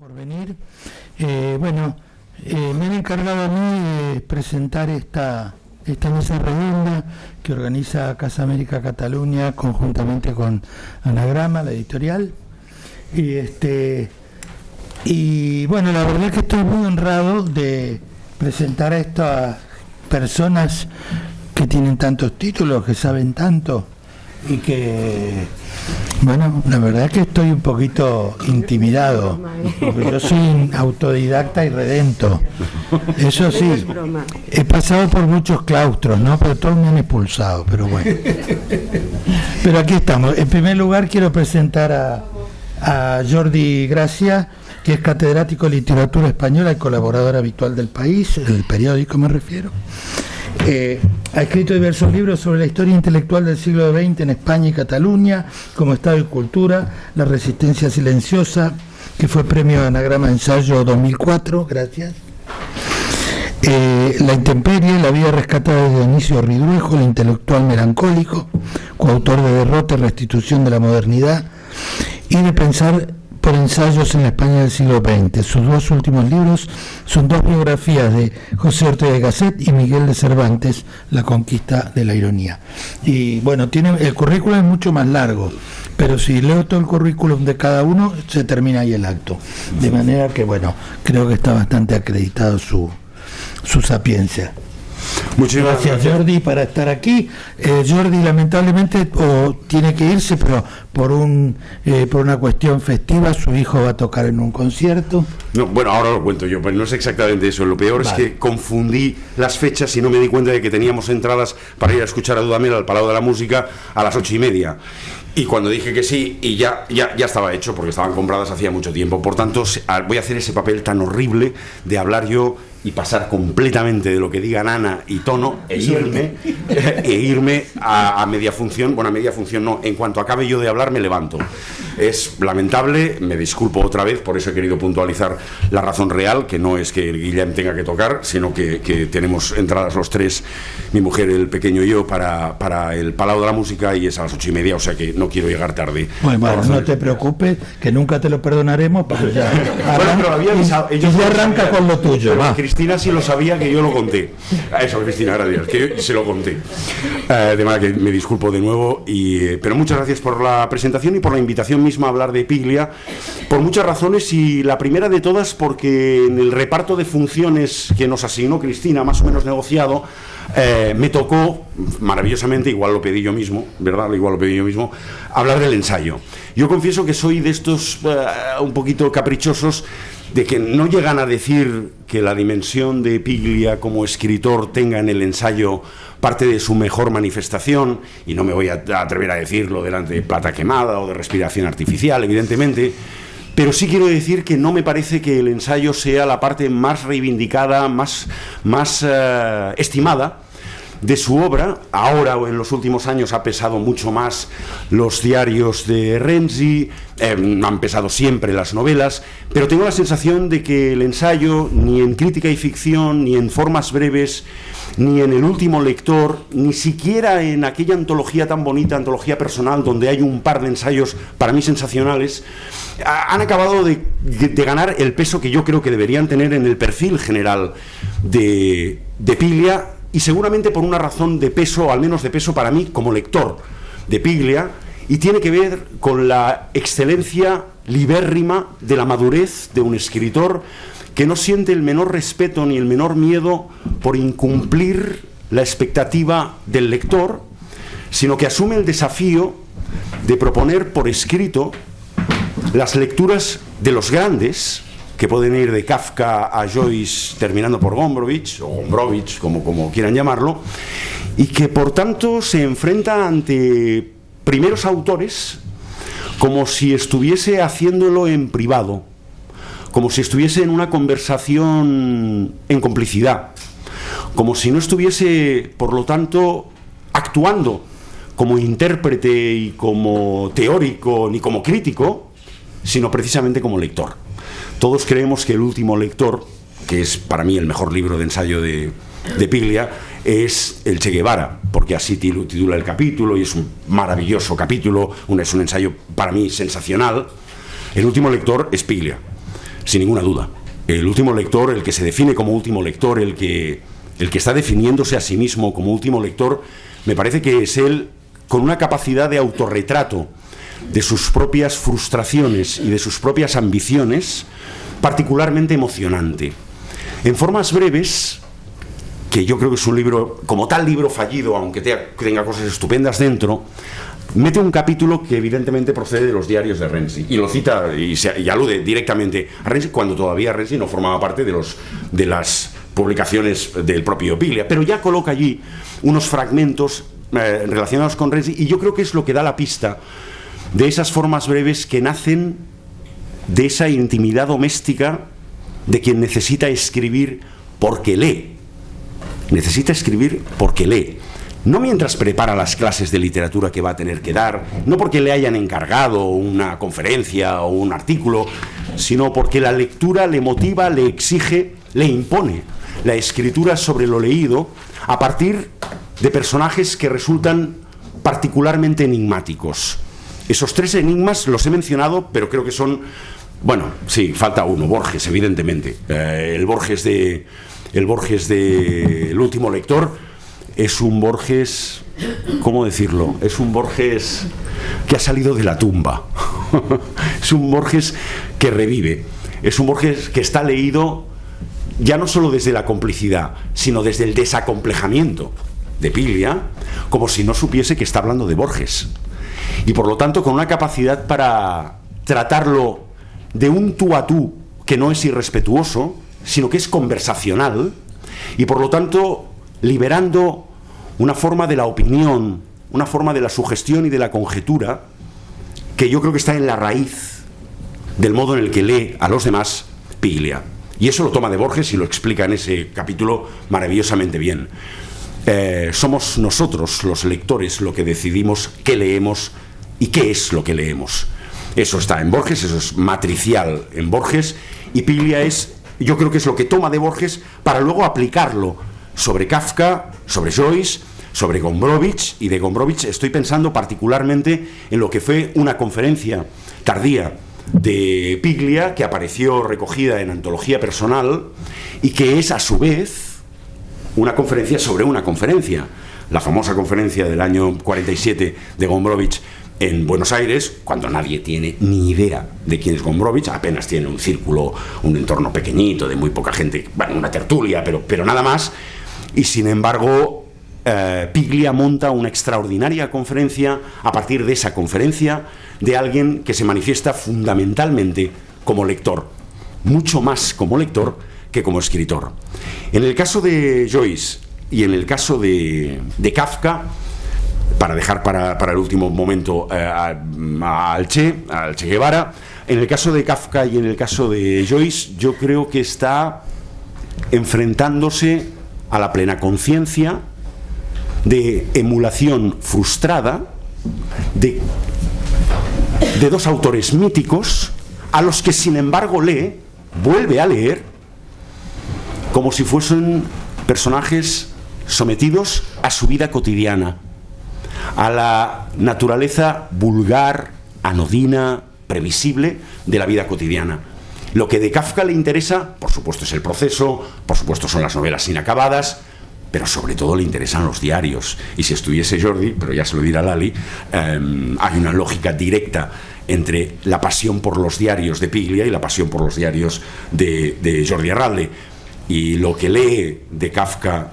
Por venir. Me han encargado a mí de presentar esta mesa redonda que organiza Casa América Cataluña conjuntamente con Anagrama, la editorial. Y bueno, la verdad es que estoy muy honrado de presentar a estas personas que tienen tantos títulos, que saben tanto y que, bueno, la verdad es que estoy un poquito intimidado, porque yo soy autodidacta y redento. Eso sí, he pasado por muchos claustros, ¿no? Pero todos me han expulsado, pero bueno. Pero aquí estamos. En primer lugar quiero presentar a Jordi Gracia, que es catedrático de literatura española y colaborador habitual del País, el periódico me refiero. Ha escrito diversos libros sobre la historia intelectual del siglo XX en España y Cataluña, como Estado y Cultura, La Resistencia Silenciosa, que fue premio Anagrama Ensayo 2004, gracias. La Intemperie, la vida rescatada de Dionisio Ridruejo, el intelectual melancólico, coautor de Derrota y Restitución de la Modernidad, y de Pensar por ensayos en la España del siglo XX. Sus dos últimos libros son dos biografías de José Ortega y Gasset y Miguel de Cervantes, La conquista de la ironía. Y bueno, el currículum es mucho más largo, pero si leo todo el currículum de cada uno, se termina ahí el acto. De manera que, bueno, creo que está bastante acreditado su sapiencia. Muchas gracias, Jordi, para estar aquí. Jordi lamentablemente tiene que irse, pero por una cuestión festiva su hijo va a tocar en un concierto. No, bueno, ahora lo cuento yo, pero no es exactamente eso. Lo peor es que confundí las fechas y no me di cuenta de que teníamos entradas para ir a escuchar a Dudamel al Palau de la Música a las 8:30. Y cuando dije que sí, y ya estaba hecho, porque estaban compradas hacía mucho tiempo. Por tanto, voy a hacer ese papel tan horrible de hablar yo y pasar completamente de lo que digan Ana y Tono e irme a media función. Bueno, a media función no, en cuanto acabe yo de hablar me levanto. Es lamentable, me disculpo otra vez, por eso he querido puntualizar la razón real, que no es que el Guillem tenga que tocar, sino que tenemos entradas los tres, mi mujer, el pequeño y yo, para el Palau de la Música, y es a las 8:30, o sea que no quiero llegar tarde. Bueno, no te preocupes, que nunca te lo perdonaremos, pero ya pero había avisado, ellos ya arranca con lo tuyo. Cristina sí lo sabía, que yo lo conté. Eso, Cristina, gracias, que yo se lo conté. De manera que me disculpo de nuevo, pero muchas gracias por la presentación y por la invitación misma a hablar de Piglia, por muchas razones, y la primera de todas porque en el reparto de funciones que nos asignó Cristina, más o menos negociado, me tocó, maravillosamente, igual lo pedí yo mismo, ¿verdad? Igual lo pedí yo mismo, hablar del ensayo. Yo confieso que soy de estos un poquito caprichosos, de que no llegan a decir que la dimensión de Piglia como escritor tenga en el ensayo parte de su mejor manifestación, y no me voy a atrever a decirlo delante de Plata Quemada o de Respiración Artificial, evidentemente, pero sí quiero decir que no me parece que el ensayo sea la parte más reivindicada, más estimada de su obra. Ahora, o en los últimos años, ha pesado mucho más los diarios de Renzi, han pesado siempre las novelas, pero tengo la sensación de que el ensayo, ni en Crítica y Ficción, ni en Formas Breves, ni en El último lector, ni siquiera en aquella antología tan bonita, Antología Personal, donde hay un par de ensayos para mí sensacionales, han acabado de ganar el peso que yo creo que deberían tener en el perfil general de Piglia, y seguramente por una razón de peso, o al menos de peso para mí como lector de Piglia, y tiene que ver con la excelencia libérrima de la madurez de un escritor que no siente el menor respeto ni el menor miedo por incumplir la expectativa del lector, sino que asume el desafío de proponer por escrito las lecturas de los grandes, que pueden ir de Kafka a Joyce, terminando por Gombrowicz, o Gombrowicz, como quieran llamarlo, y que por tanto se enfrenta ante primeros autores como si estuviese haciéndolo en privado, como si estuviese en una conversación en complicidad, como si no estuviese, por lo tanto, actuando como intérprete y como teórico ni como crítico, sino precisamente como lector. Todos creemos que El último lector, que es para mí el mejor libro de ensayo de Piglia, es el Che Guevara, porque así titula el capítulo, y es un maravilloso capítulo, es un ensayo para mí sensacional. El último lector es Piglia. sin ninguna duda. El último lector, el que se define como último lector, el que está definiéndose a sí mismo como último lector, me parece que es él con una capacidad de autorretrato de sus propias frustraciones y de sus propias ambiciones particularmente emocionante. En Formas breves, que yo creo que es un libro, como tal libro fallido, aunque tenga cosas estupendas dentro, mete un capítulo que evidentemente procede de los diarios de Renzi y lo cita y alude directamente a Renzi cuando todavía Renzi no formaba parte de las publicaciones del propio Piglia, pero ya coloca allí unos fragmentos relacionados con Renzi, y yo creo que es lo que da la pista de esas formas breves que nacen de esa intimidad doméstica de quien necesita escribir porque lee. Necesita escribir porque lee. No mientras prepara las clases de literatura que va a tener que dar, no porque le hayan encargado una conferencia o un artículo, sino porque la lectura le motiva, le exige, le impone la escritura sobre lo leído a partir de personajes que resultan particularmente enigmáticos. Esos tres enigmas los he mencionado, pero creo que son... Bueno, sí, falta uno, Borges, evidentemente. El Borges de El último lector es un Borges, ¿cómo decirlo? Es un Borges que ha salido de la tumba. Es un Borges que revive. Es un Borges que está leído ya no solo desde la complicidad, sino desde el desacomplejamiento de Piglia, como si no supiese que está hablando de Borges. Y por lo tanto con una capacidad para tratarlo de un tú a tú que no es irrespetuoso, sino que es conversacional, y por lo tanto liberando una forma de la opinión, una forma de la sugestión y de la conjetura, que yo creo que está en la raíz del modo en el que lee a los demás Piglia. Y eso lo toma de Borges y lo explica en ese capítulo maravillosamente bien. Somos nosotros, los lectores, lo que decidimos qué leemos y qué es lo que leemos. Eso está en Borges, eso es matricial en Borges, y Piglia es, yo creo que es lo que toma de Borges para luego aplicarlo sobre Kafka, sobre Joyce, sobre Gombrowicz, y de Gombrowicz estoy pensando particularmente en lo que fue una conferencia tardía de Piglia que apareció recogida en Antología Personal y que es a su vez una conferencia sobre una conferencia, la famosa conferencia del año 47 de Gombrowicz en Buenos Aires, cuando nadie tiene ni idea de quién es Gombrowicz, apenas tiene un círculo, un entorno pequeñito de muy poca gente, bueno, una tertulia, pero nada más, y sin embargo Piglia monta una extraordinaria conferencia a partir de esa conferencia de alguien que se manifiesta fundamentalmente como lector, mucho más como lector que como escritor. En el caso de Joyce y en el caso de Kafka, para dejar para el último momento al Che Guevara, en el caso de Kafka y en el caso de Joyce, yo creo que está enfrentándose a la plena conciencia de emulación frustrada de dos autores míticos a los que sin embargo vuelve a leer como si fuesen personajes sometidos a su vida cotidiana, a la naturaleza vulgar, anodina, previsible de la vida cotidiana. Lo que de Kafka le interesa, por supuesto, es el proceso, por supuesto son las novelas inacabadas, pero sobre todo le interesan los diarios. Y si estuviese Jordi, pero ya se lo dirá Lali, hay una lógica directa entre la pasión por los diarios de Piglia y la pasión por los diarios de Jordi Arralde. Y lo que lee de Kafka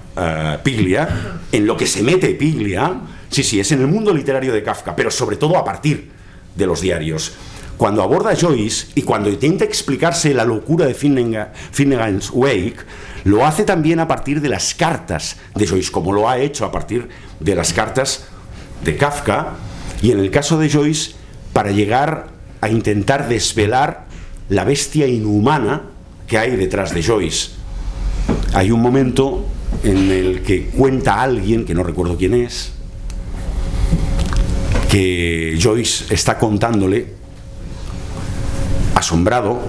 Piglia, en lo que se mete Piglia, sí, es en el mundo literario de Kafka, pero sobre todo a partir de los diarios. Cuando aborda a Joyce y cuando intenta explicarse la locura de Finnegan's Wake, lo hace también a partir de las cartas de Joyce, como lo ha hecho a partir de las cartas de Kafka, y en el caso de Joyce, para llegar a intentar desvelar la bestia inhumana que hay detrás de Joyce. Hay un momento en el que cuenta a alguien, que no recuerdo quién es, que Joyce está contándole, asombrado,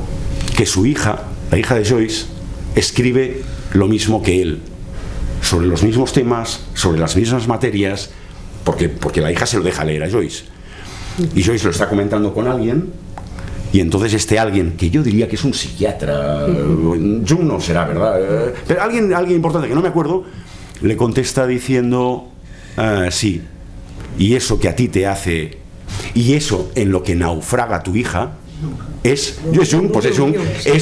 que su hija, la hija de Joyce, escribe lo mismo que él, sobre los mismos temas, sobre las mismas materias, porque la hija se lo deja leer a Joyce. Y Joyce lo está comentando con alguien Y entonces este alguien, que yo diría que es un psiquiatra, Jung no será, ¿verdad? Pero alguien importante, que no me acuerdo, le contesta diciendo, sí, y eso que a ti te hace, y eso en lo que naufraga tu hija, es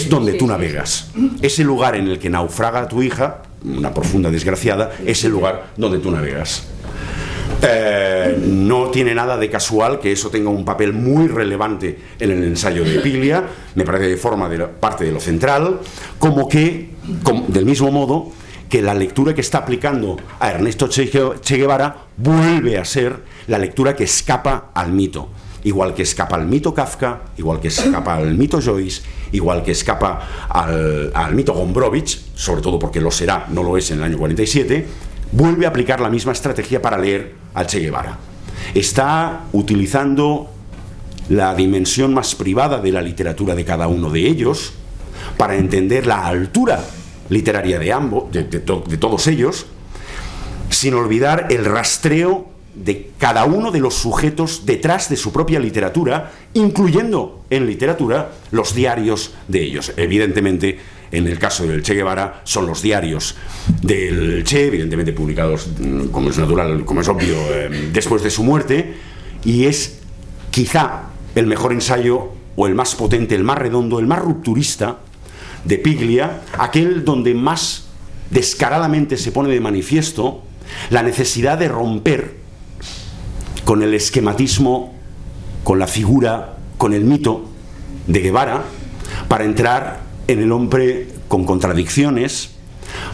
donde tú navegas. Ese lugar en el que naufraga tu hija, una profunda desgraciada, es el lugar donde tú navegas. No tiene nada de casual que eso tenga un papel muy relevante en el ensayo de Piglia, me parece que forma parte de lo central, del mismo modo que la lectura que está aplicando a Ernesto Che Guevara vuelve a ser la lectura que escapa al mito, igual que escapa al mito Kafka, igual que escapa al mito Joyce, igual que escapa al mito Gombrowicz, sobre todo porque lo será, no lo es en el año 47, vuelve a aplicar la misma estrategia para leer al Che Guevara. Está utilizando la dimensión más privada de la literatura de cada uno de ellos para entender la altura literaria de ambos, de todos ellos, sin olvidar el rastreo de cada uno de los sujetos detrás de su propia literatura, incluyendo en literatura los diarios de ellos. Evidentemente, en el caso del Che Guevara, son los diarios del Che, evidentemente publicados, como es natural, como es obvio, después de su muerte, y es quizá el mejor ensayo, o el más potente, el más redondo, el más rupturista de Piglia, aquel donde más descaradamente se pone de manifiesto la necesidad de romper con el esquematismo, con la figura, con el mito de Guevara, para entrar en el hombre con contradicciones,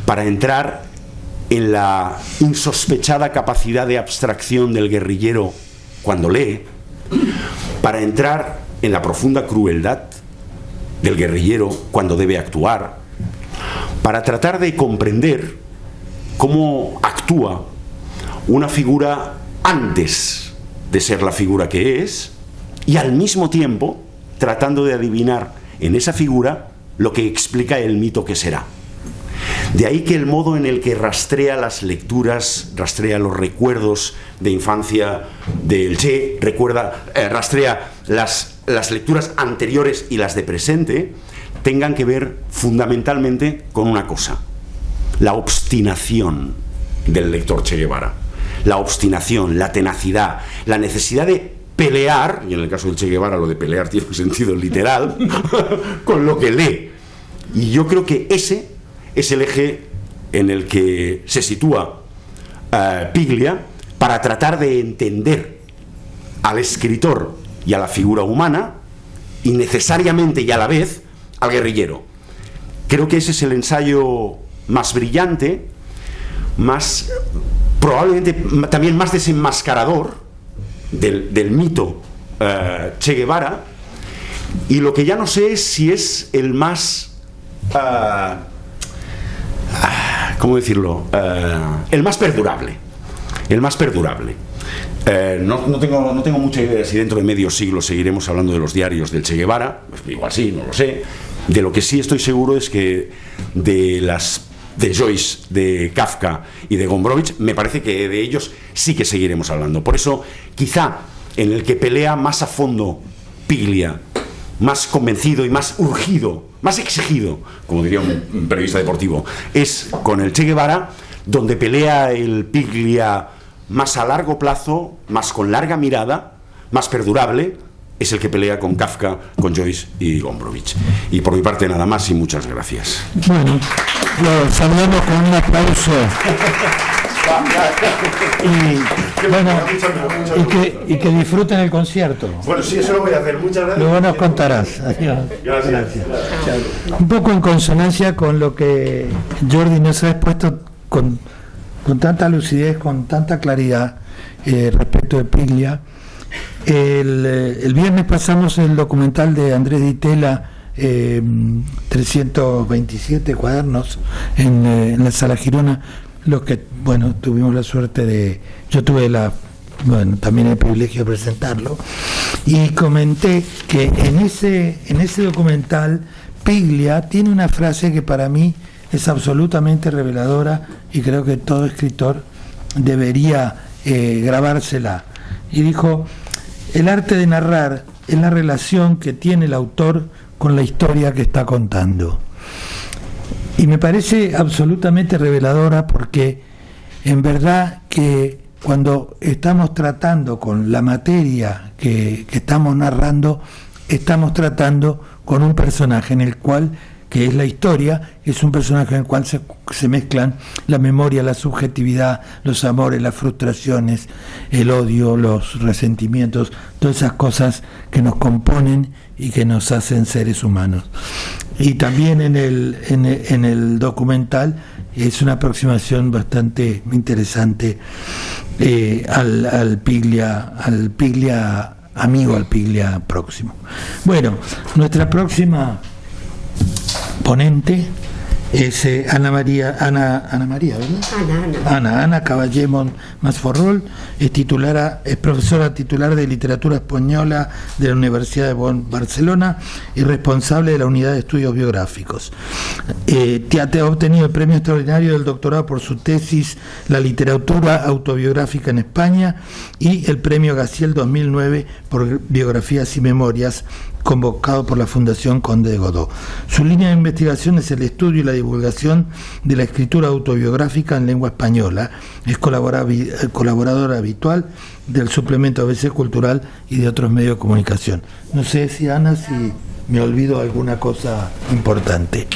para entrar en la insospechada capacidad de abstracción del guerrillero cuando lee, para entrar en la profunda crueldad del guerrillero cuando debe actuar, para tratar de comprender cómo actúa una figura antes de ser la figura que es, y al mismo tiempo tratando de adivinar en esa figura lo que explica el mito que será. De ahí que el modo en el que rastrea las lecturas, rastrea los recuerdos de infancia del Che, rastrea las lecturas anteriores y las de presente, tengan que ver fundamentalmente con una cosa: la obstinación del lector Che Guevara. La obstinación, la tenacidad, la necesidad de pelear, y en el caso del Che Guevara lo de pelear tiene un sentido literal, con lo que lee. Y yo creo que ese es el eje en el que se sitúa Piglia para tratar de entender al escritor y a la figura humana, y necesariamente y a la vez al guerrillero. Creo que ese es el ensayo más brillante, más probablemente también más desenmascarador del mito Che Guevara, y lo que ya no sé es si es el más ¿cómo decirlo? El más perdurable. No tengo mucha idea si dentro de medio siglo seguiremos hablando de los diarios del Che Guevara, pues igual sí, no lo sé. De lo que sí estoy seguro es que de Joyce, de Kafka y de Gombrowicz, me parece que de ellos sí que seguiremos hablando. Por eso, quizá en el que pelea más a fondo Piglia, más convencido y más urgido, más exigido, como diría un periodista deportivo, es con el Che Guevara, donde pelea el Piglia más a largo plazo, más con larga mirada, más perdurable, es el que pelea con Kafka, con Joyce y Gombrowicz. Y por mi parte nada más y muchas gracias. Bueno, lo saludamos con un aplauso. Y que disfruten el concierto. Bueno, sí, eso lo voy a hacer. Muchas gracias. Luego nos contarás. Adiós. Gracias. Un poco en consonancia con lo que Jordi nos ha expuesto con tanta lucidez, con tanta claridad respecto de Piglia. El viernes pasamos el documental de Andrés Di Tella, 327 cuadernos en la Sala Girona. Los que, bueno, tuvimos la suerte de... Yo tuve también el privilegio de presentarlo, y comenté que en ese documental Piglia tiene una frase que para mí es absolutamente reveladora, y creo que todo escritor debería grabársela. Y dijo: el arte de narrar es la relación que tiene el autor con la historia que está contando. Y me parece absolutamente reveladora, porque en verdad que cuando estamos tratando con la materia que estamos narrando, estamos tratando con un personaje en el cual, que es la historia, es un personaje en el cual se mezclan la memoria, la subjetividad, los amores, las frustraciones, el odio, los resentimientos, todas esas cosas que nos componen y que nos hacen seres humanos. Y también en el documental es una aproximación bastante interesante al Piglia amigo, al Piglia próximo. Bueno, nuestra próxima ponente es Ana María, ¿verdad? Ana Caballé Masforrol, es profesora titular de Literatura Española de la Universidad de Barcelona y responsable de la Unidad de Estudios Biográficos. Ha obtenido el premio extraordinario del doctorado por su tesis La literatura autobiográfica en España y el premio Gaciel 2009 por biografías y memorias, convocado por la Fundación Conde de Godó. Su línea de investigación es el estudio y la divulgación de la escritura autobiográfica en lengua española. Es colaboradora habitual del suplemento ABC Cultural y de otros medios de comunicación. No sé si, Ana, si me olvido alguna cosa importante.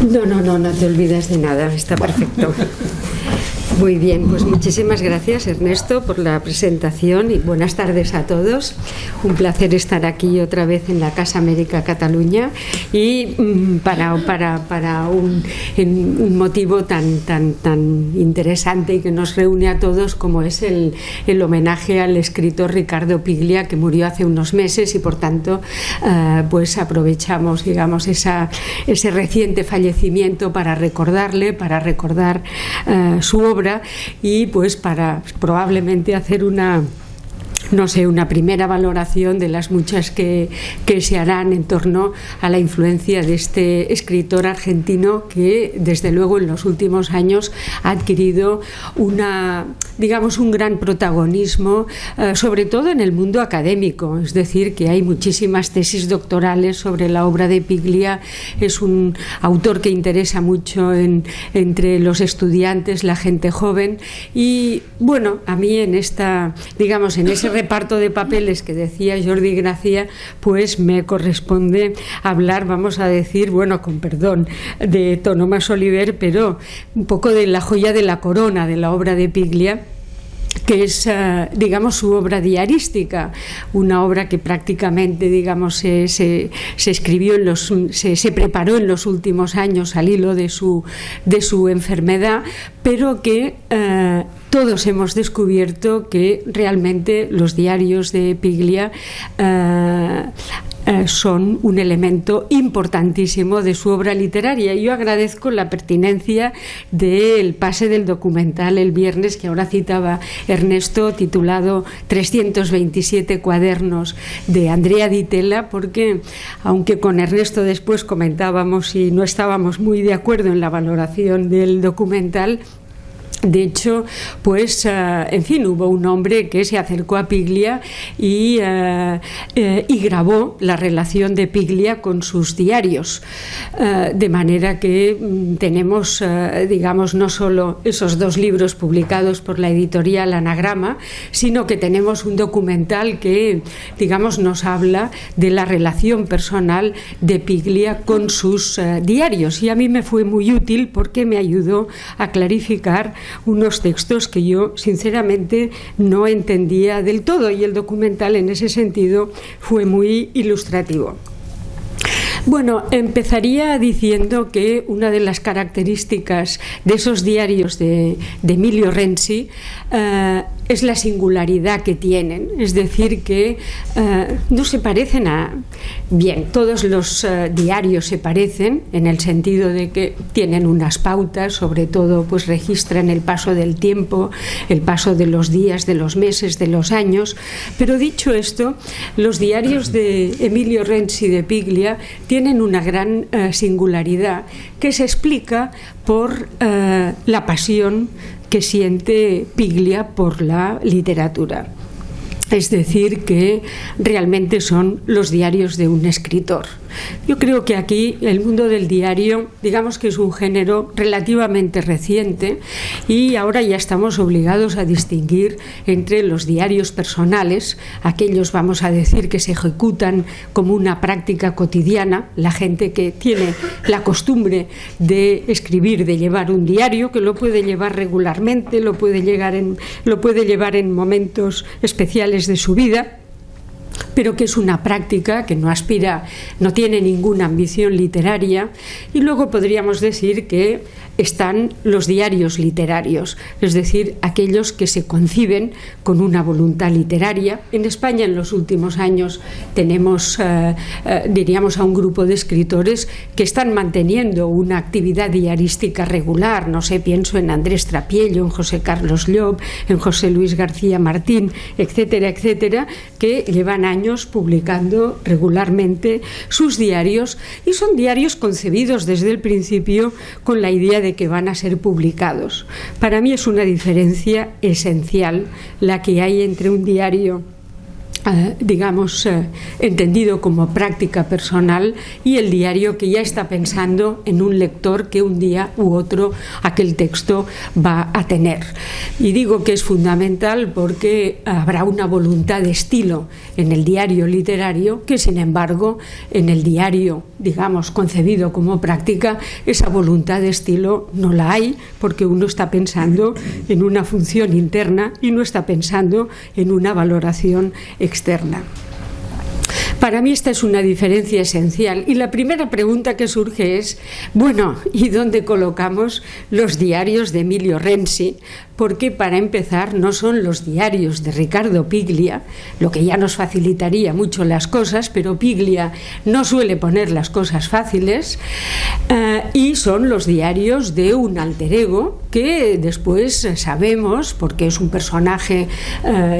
No te olvidas de nada, está perfecto. Muy bien, pues muchísimas gracias, Ernesto, por la presentación y buenas tardes a todos. Un placer estar aquí otra vez en la Casa América Cataluña y para un motivo tan interesante y que nos reúne a todos, como es el homenaje al escritor Ricardo Piglia, que murió hace unos meses, y por tanto pues aprovechamos, digamos, ese reciente fallecimiento para recordarle, para recordar su obra, y pues para probablemente hacer una primera valoración de las muchas que se harán en torno a la influencia de este escritor argentino, que desde luego en los últimos años ha adquirido un gran protagonismo, sobre todo en el mundo académico. Es decir, que hay muchísimas tesis doctorales sobre la obra de Piglia. Es un autor que interesa mucho entre los estudiantes, la gente joven, y bueno, a mí en ese reparto de papeles que decía Jordi Gracia, pues me corresponde hablar, vamos a decir, bueno, con perdón de Tomás Oliver, pero un poco de la joya de la corona de la obra de Piglia, que es, su obra diarística, una obra que prácticamente, se escribió se preparó en los últimos años al hilo de su enfermedad, pero que todos hemos descubierto que realmente los diarios de Piglia son un elemento importantísimo de su obra literaria. Yo agradezco la pertinencia del pase del documental el viernes, que ahora citaba Ernesto, titulado 327 cuadernos, de Andrea Di Tella, porque aunque con Ernesto después comentábamos y no estábamos muy de acuerdo en la valoración del documental, de hecho, pues, hubo un hombre que se acercó a Piglia y grabó la relación de Piglia con sus diarios, de manera que tenemos, no solo esos dos libros publicados por la editorial Anagrama, sino que tenemos un documental que, nos habla de la relación personal de Piglia con sus diarios, y a mí me fue muy útil porque me ayudó a clarificar unos textos que yo sinceramente no entendía del todo, y el documental en ese sentido fue muy ilustrativo. Bueno, empezaría diciendo que una de las características de esos diarios de Emilio Renzi es la singularidad que tienen, es decir, que no se parecen bien, todos los diarios se parecen en el sentido de que tienen unas pautas, sobre todo pues registran el paso del tiempo, el paso de los días, de los meses, de los años, pero dicho esto, los diarios de Emilio Renzi de Piglia tienen una gran singularidad que se explica por la pasión que siente Piglia por la literatura. Es decir, que realmente son los diarios de un escritor. Yo creo que aquí el mundo del diario, digamos que es un género relativamente reciente y ahora ya estamos obligados a distinguir entre los diarios personales, aquellos, vamos a decir, que se ejecutan como una práctica cotidiana, la gente que tiene la costumbre de escribir, de llevar un diario, que lo puede llevar regularmente, lo puede llevar en momentos especiales de su vida, pero que es una práctica que no aspira, no tiene ninguna ambición literaria. Y luego podríamos decir que están los diarios literarios, es decir, aquellos que se conciben con una voluntad literaria. En España en los últimos años tenemos, diríamos, a un grupo de escritores que están manteniendo una actividad diarística regular. No sé, pienso en Andrés Trapiello, en José Carlos Llop, en José Luis García Martín, etcétera, etcétera, que llevan años publicando regularmente sus diarios, y son diarios concebidos desde el principio con la idea de que van a ser publicados. Para mí es una diferencia esencial la que hay entre un diario digamos, entendido como práctica personal, y el diario que ya está pensando en un lector que un día u otro aquel texto va a tener. Y digo que es fundamental porque habrá una voluntad de estilo en el diario literario que, sin embargo, en el diario, digamos, concebido como práctica, esa voluntad de estilo no la hay, porque uno está pensando en una función interna y no está pensando en una valoración externa. Para mí esta es una diferencia esencial, y la primera pregunta que surge es, bueno, ¿y dónde colocamos los diarios de Emilio Renzi? Porque, para empezar, no son los diarios de Ricardo Piglia, lo que ya nos facilitaría mucho las cosas, pero Piglia no suele poner las cosas fáciles, y son los diarios de un alter ego que después sabemos, porque es un personaje,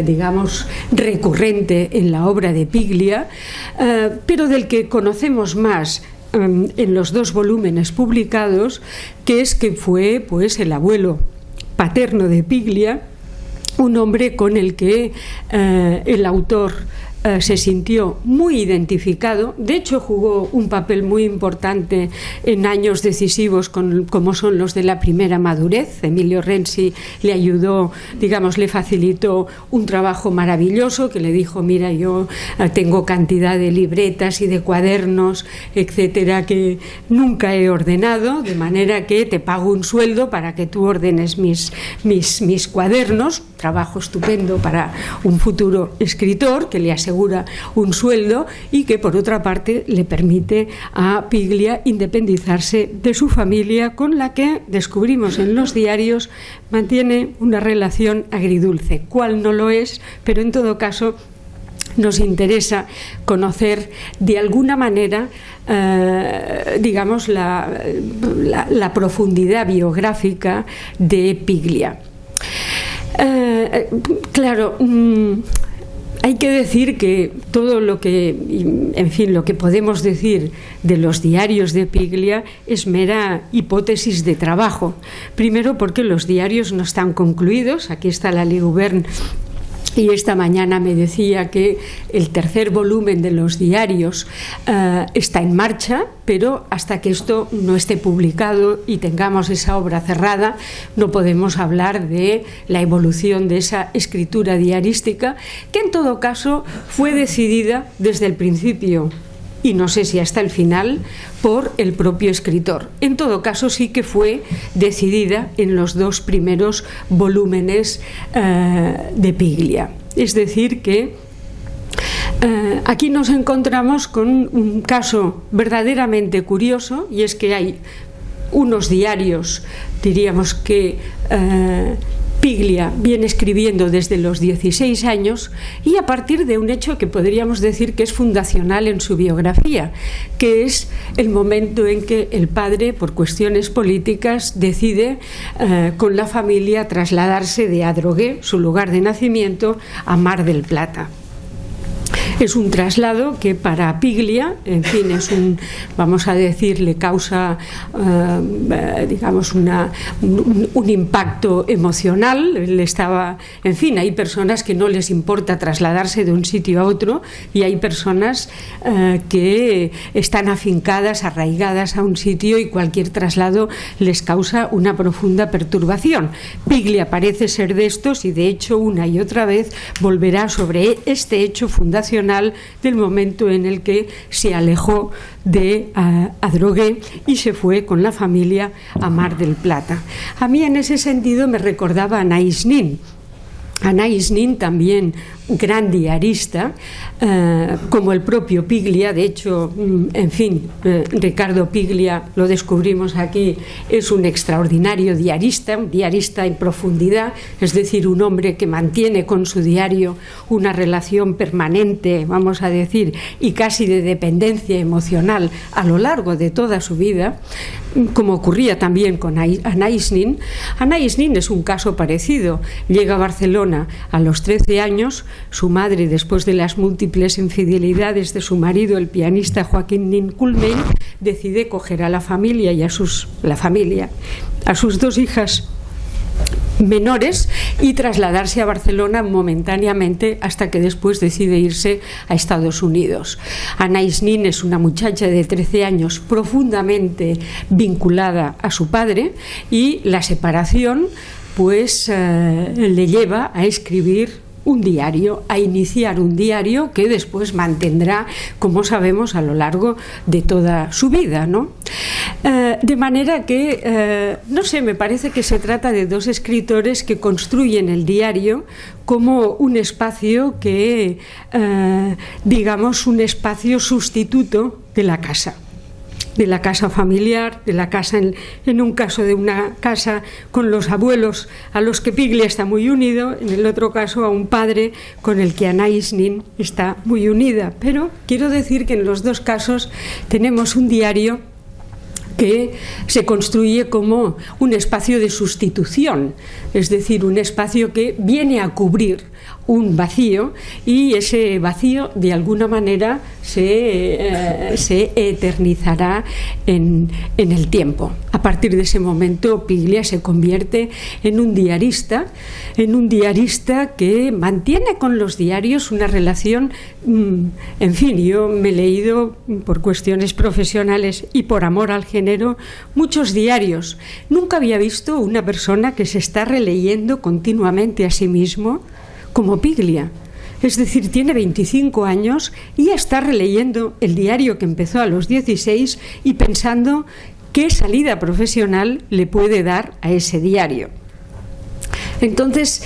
digamos, recurrente en la obra de Piglia, pero del que conocemos más en los dos volúmenes publicados, que es que fue, pues, el abuelo paterno de Piglia, un hombre con el que el autor se sintió muy identificado. De hecho, jugó un papel muy importante en años decisivos como son los de la primera madurez. Emilio Renzi le ayudó, digamos, le facilitó un trabajo maravilloso, que le dijo: mira, yo tengo cantidad de libretas y de cuadernos, etcétera, que nunca he ordenado, de manera que te pago un sueldo para que tú ordenes mis cuadernos. Trabajo estupendo para un futuro escritor, que le asegura un sueldo y que, por otra parte, le permite a Piglia independizarse de su familia, con la que, descubrimos en los diarios, mantiene una relación agridulce. ¿Cuál no lo es? Pero en todo caso nos interesa conocer de alguna manera, digamos, la profundidad biográfica de Piglia. Claro, hay que decir que todo lo que, en fin, lo que podemos decir de los diarios de Piglia es mera hipótesis de trabajo. Primero, porque los diarios no están concluidos. Aquí está la Ligubern, y esta mañana me decía que el tercer volumen de los diarios está en marcha, pero hasta que esto no esté publicado y tengamos esa obra cerrada, no podemos hablar de la evolución de esa escritura diarística, que en todo caso fue decidida desde el principio, y no sé si hasta el final, por el propio escritor. En todo caso, sí que fue decidida en los dos primeros volúmenes de Piglia. Es decir, que aquí nos encontramos con un caso verdaderamente curioso, y es que hay unos diarios, diríamos que Piglia viene escribiendo desde los 16 años, y a partir de un hecho que podríamos decir que es fundacional en su biografía, que es el momento en que el padre, por cuestiones políticas, decide con la familia trasladarse de Adrogué, su lugar de nacimiento, a Mar del Plata. Es un traslado que para Piglia, en fin, es un, vamos a decir, le causa, digamos, un impacto emocional. Él estaba, en fin, hay personas que no les importa trasladarse de un sitio a otro y hay personas que están afincadas, arraigadas a un sitio y cualquier traslado les causa una profunda perturbación. Piglia parece ser de estos y de hecho una y otra vez volverá sobre este hecho fundacional del momento en el que se alejó de Adrogué y se fue con la familia a Mar del Plata. A mí en ese sentido me recordaba a Anaïs Nin. Anaïs Nin, también gran diarista, como el propio Piglia. De hecho, en fin, Ricardo Piglia, lo descubrimos aquí, es un extraordinario diarista, un diarista en profundidad, es decir, un hombre que mantiene con su diario una relación permanente, vamos a decir, y casi de dependencia emocional a lo largo de toda su vida, como ocurría también con Anaïs Nin. Anaïs Nin es un caso parecido. Llega a Barcelona a los 13 años, su madre, después de las múltiples infidelidades de su marido, el pianista Joaquín Nin Culmein, decide coger a la familia y a sus dos hijas menores y trasladarse a Barcelona momentáneamente hasta que después decide irse a Estados Unidos. Anaïs Nin es una muchacha de 13 años profundamente vinculada a su padre y la separación pues le lleva a escribir un diario, a iniciar un diario que después mantendrá, como sabemos, a lo largo de toda su vida, ¿no? De manera que, no sé, me parece que se trata de dos escritores que construyen el diario como un espacio que, digamos, un espacio sustituto de la casa familiar, de la casa, en un caso de una casa con los abuelos a los que Piglia está muy unido, en el otro caso a un padre con el que Anaïs Nin está muy unida. Pero quiero decir que en los dos casos tenemos un diario que se construye como un espacio de sustitución, es decir, un espacio que viene a cubrir un vacío y ese vacío de alguna manera se eternizará en el tiempo. A partir de ese momento Piglia se convierte en un diarista que mantiene con los diarios una relación, en fin, yo me he leído por cuestiones profesionales y por amor al género muchos diarios. Nunca había visto una persona que se está releyendo continuamente a sí mismo como Piglia. Es decir, tiene 25 años y está releyendo el diario que empezó a los 16 y pensando qué salida profesional le puede dar a ese diario. Entonces,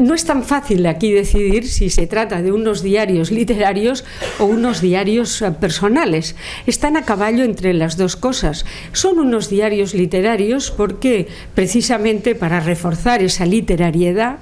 no es tan fácil aquí decidir si se trata de unos diarios literarios o unos diarios personales. Están a caballo entre las dos cosas. Son unos diarios literarios porque, precisamente para reforzar esa literariedad,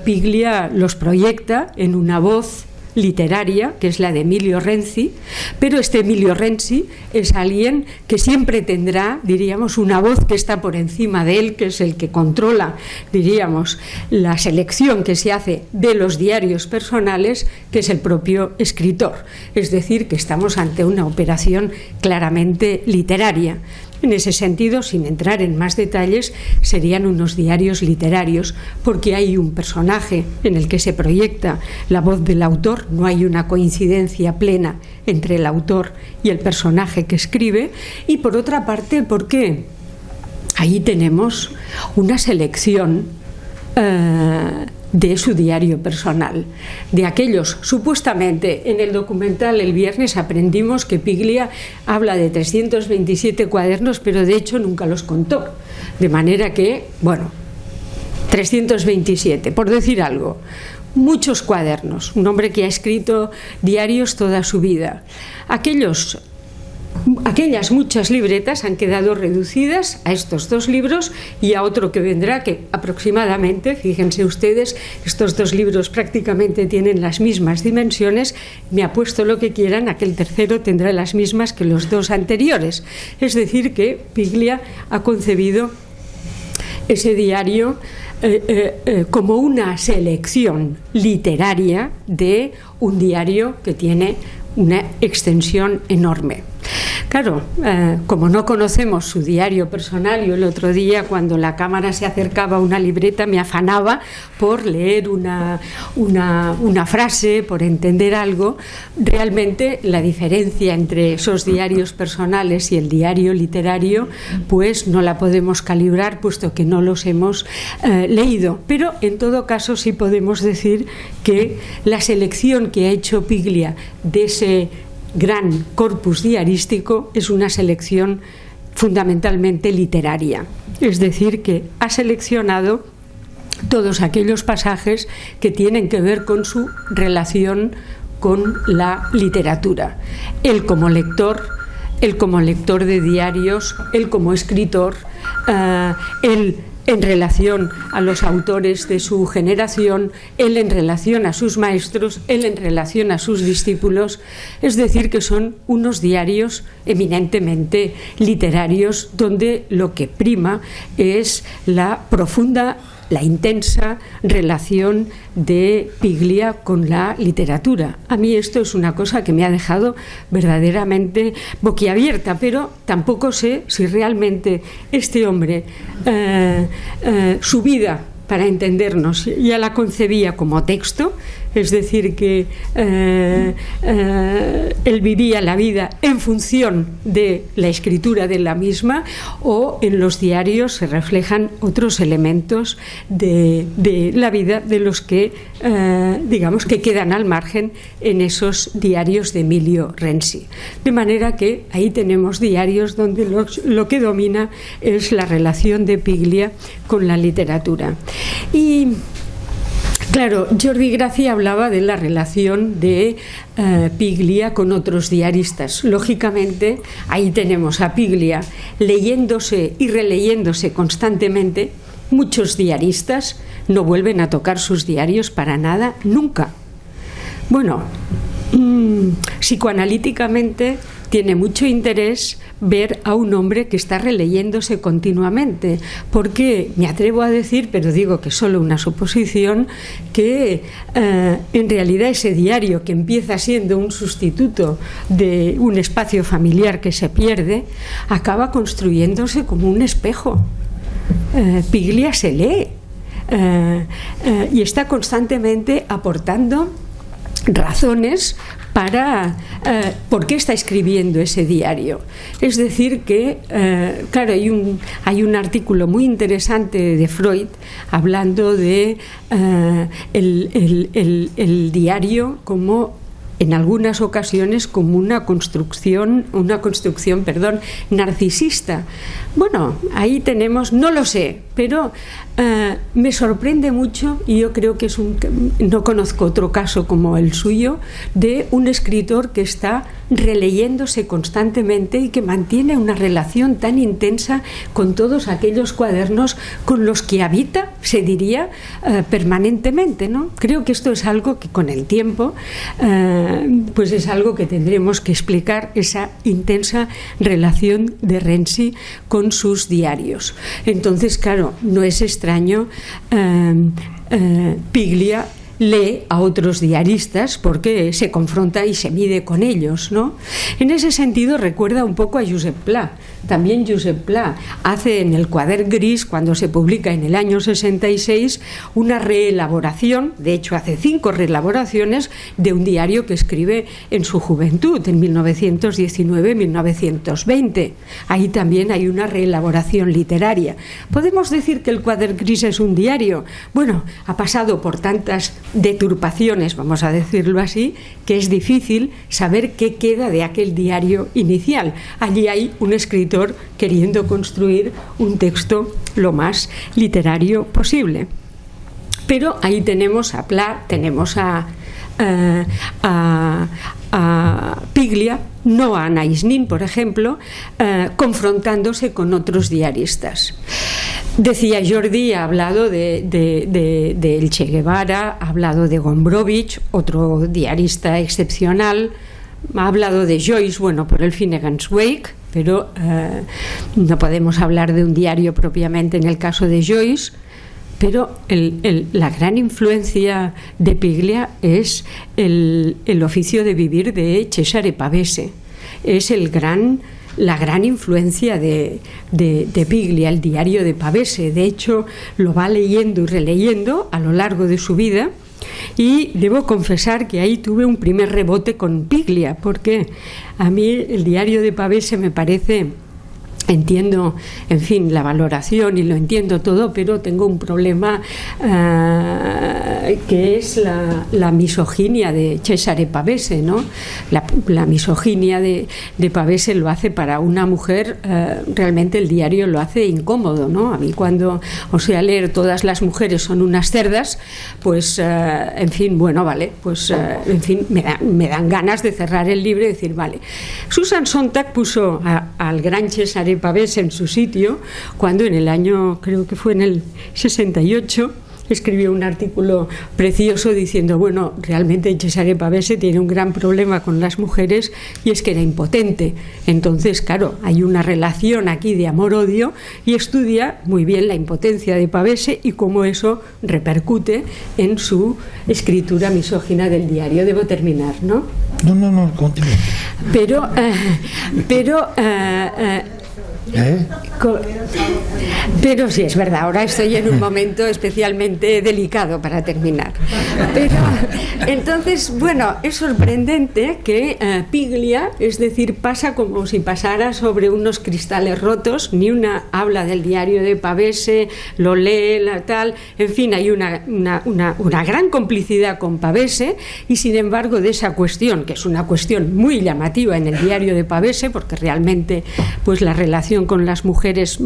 Piglia los proyecta en una voz literaria, que es la de Emilio Renzi, pero este Emilio Renzi es alguien que siempre tendrá, diríamos, una voz que está por encima de él, que es el que controla, diríamos, la selección que se hace de los diarios personales, que es el propio escritor. Es decir, que estamos ante una operación claramente literaria. En ese sentido, sin entrar en más detalles, serían unos diarios literarios, porque hay un personaje en el que se proyecta la voz del autor, no hay una coincidencia plena entre el autor y el personaje que escribe, y por otra parte, porque ahí tenemos una selección de su diario personal, de aquellos, supuestamente en el documental el viernes aprendimos que Piglia habla de 327 cuadernos, pero de hecho nunca los contó, de manera que, bueno, 327, por decir algo, muchos cuadernos, un hombre que ha escrito diarios toda su vida. Aquellas muchas libretas han quedado reducidas a estos dos libros y a otro que vendrá, que aproximadamente, fíjense ustedes, estos dos libros prácticamente tienen las mismas dimensiones, me apuesto lo que quieran a que el tercero tendrá las mismas que los dos anteriores. Es decir, que Piglia ha concebido ese diario como una selección literaria de un diario que tiene una extensión enorme. Claro, como no conocemos su diario personal, yo el otro día, cuando la cámara se acercaba a una libreta, me afanaba por leer una frase, por entender algo. Realmente la diferencia entre esos diarios personales y el diario literario, pues no la podemos calibrar, puesto que no los hemos leído. Pero en todo caso sí podemos decir que la selección que ha hecho Piglia de ese gran corpus diarístico es una selección fundamentalmente literaria, es decir, que ha seleccionado todos aquellos pasajes que tienen que ver con su relación con la literatura. Él como lector de diarios, él como escritor, él en relación a los autores de su generación, él en relación a sus maestros, él en relación a sus discípulos, es decir, que son unos diarios eminentemente literarios donde lo que prima es la profunda, la intensa relación de Piglia con la literatura. A mí esto es una cosa que me ha dejado verdaderamente boquiabierta, pero tampoco sé si realmente este hombre, su vida, para entendernos, ya la concebía como texto, es decir, que él vivía la vida en función de la escritura de la misma, o en los diarios se reflejan otros elementos de la vida de los que, digamos, que quedan al margen en esos diarios de Emilio Renzi. De manera que ahí tenemos diarios donde lo que domina es la relación de Piglia con la literatura. Y claro, Jordi Gracia hablaba de la relación de Piglia con otros diaristas. Lógicamente, ahí tenemos a Piglia leyéndose y releyéndose constantemente. Muchos diaristas no vuelven a tocar sus diarios para nada, nunca. Bueno, psicoanalíticamente tiene mucho interés ver a un hombre que está releyéndose continuamente, porque me atrevo a decir, pero digo que es solo una suposición, que en realidad ese diario, que empieza siendo un sustituto de un espacio familiar que se pierde, acaba construyéndose como un espejo. Piglia se lee y está constantemente aportando razones para por qué está escribiendo ese diario. Es decir que, claro, hay un artículo muy interesante de Freud hablando de el diario como, en algunas ocasiones, como una construcción, narcisista. Bueno, ahí tenemos, no lo sé, pero me sorprende mucho, y yo creo que no conozco otro caso como el suyo, de un escritor que está releyéndose constantemente y que mantiene una relación tan intensa con todos aquellos cuadernos con los que habita, se diría, permanentemente, ¿no? Creo que esto es algo que con el tiempo pues es algo que tendremos que explicar, esa intensa relación de Renzi con sus diarios. Entonces, claro, no es extraño, Piglia lee a otros diaristas porque se confronta y se mide con ellos, ¿no? En ese sentido recuerda un poco a Josep Pla. También Josep Pla hace en el Quadern Gris, cuando se publica en el año 66, una reelaboración, de hecho hace 5 reelaboraciones de un diario que escribe en su juventud, en 1919-1920. Ahí también hay una reelaboración literaria. ¿Podemos decir que el Quadern Gris es un diario? Bueno, ha pasado por tantas deturpaciones, vamos a decirlo así, que es difícil saber qué queda de aquel diario inicial. Allí hay un escritor queriendo construir un texto lo más literario posible. Pero ahí tenemos a Pla, tenemos a Piglia, no a Naisnin, por ejemplo, confrontándose con otros diaristas. Decía Jordi, ha hablado de el Che Guevara, ha hablado de Gombrowicz, otro diarista excepcional, ha hablado de Joyce, bueno, por el Finnegan's Wake, pero no podemos hablar de un diario propiamente en el caso de Joyce. pero la gran influencia de Piglia es el oficio de vivir de Cesare Pavese. Es la gran influencia de Piglia, el diario de Pavese. De hecho, lo va leyendo y releyendo a lo largo de su vida, y debo confesar que ahí tuve un primer rebote con Piglia, porque a mí el diario de Pavese me parece... Entiendo, en fin, la valoración y lo entiendo todo, pero tengo un problema que es la misoginia de Cesare Pavese, ¿no? La misoginia de Pavese lo hace para una mujer, realmente el diario lo hace incómodo, ¿no? A mí cuando leer todas las mujeres son unas cerdas, pues, en fin, bueno, vale, pues, en fin, me dan ganas de cerrar el libro y decir, vale. Susan Sontag puso al gran Cesare Pavese en su sitio cuando en el año, creo que fue en el 68, escribió un artículo precioso diciendo, bueno, realmente Cesare Pavese tiene un gran problema con las mujeres, y es que era impotente. Entonces, claro, hay una relación aquí de amor-odio, y estudia muy bien la impotencia de Pavese y cómo eso repercute en su escritura misógina del diario. Debo terminar, ¿no? No, continúa. Pero sí, es verdad, ahora estoy en un momento especialmente delicado para terminar. Pero entonces, bueno, es sorprendente que Piglia, es decir, pasa como si pasara sobre unos cristales rotos. Ni una habla del diario de Pavese, lo lee, tal, en fin, hay una gran complicidad con Pavese, y sin embargo de esa cuestión, que es una cuestión muy llamativa en el diario de Pavese, porque realmente pues la relación con las mujeres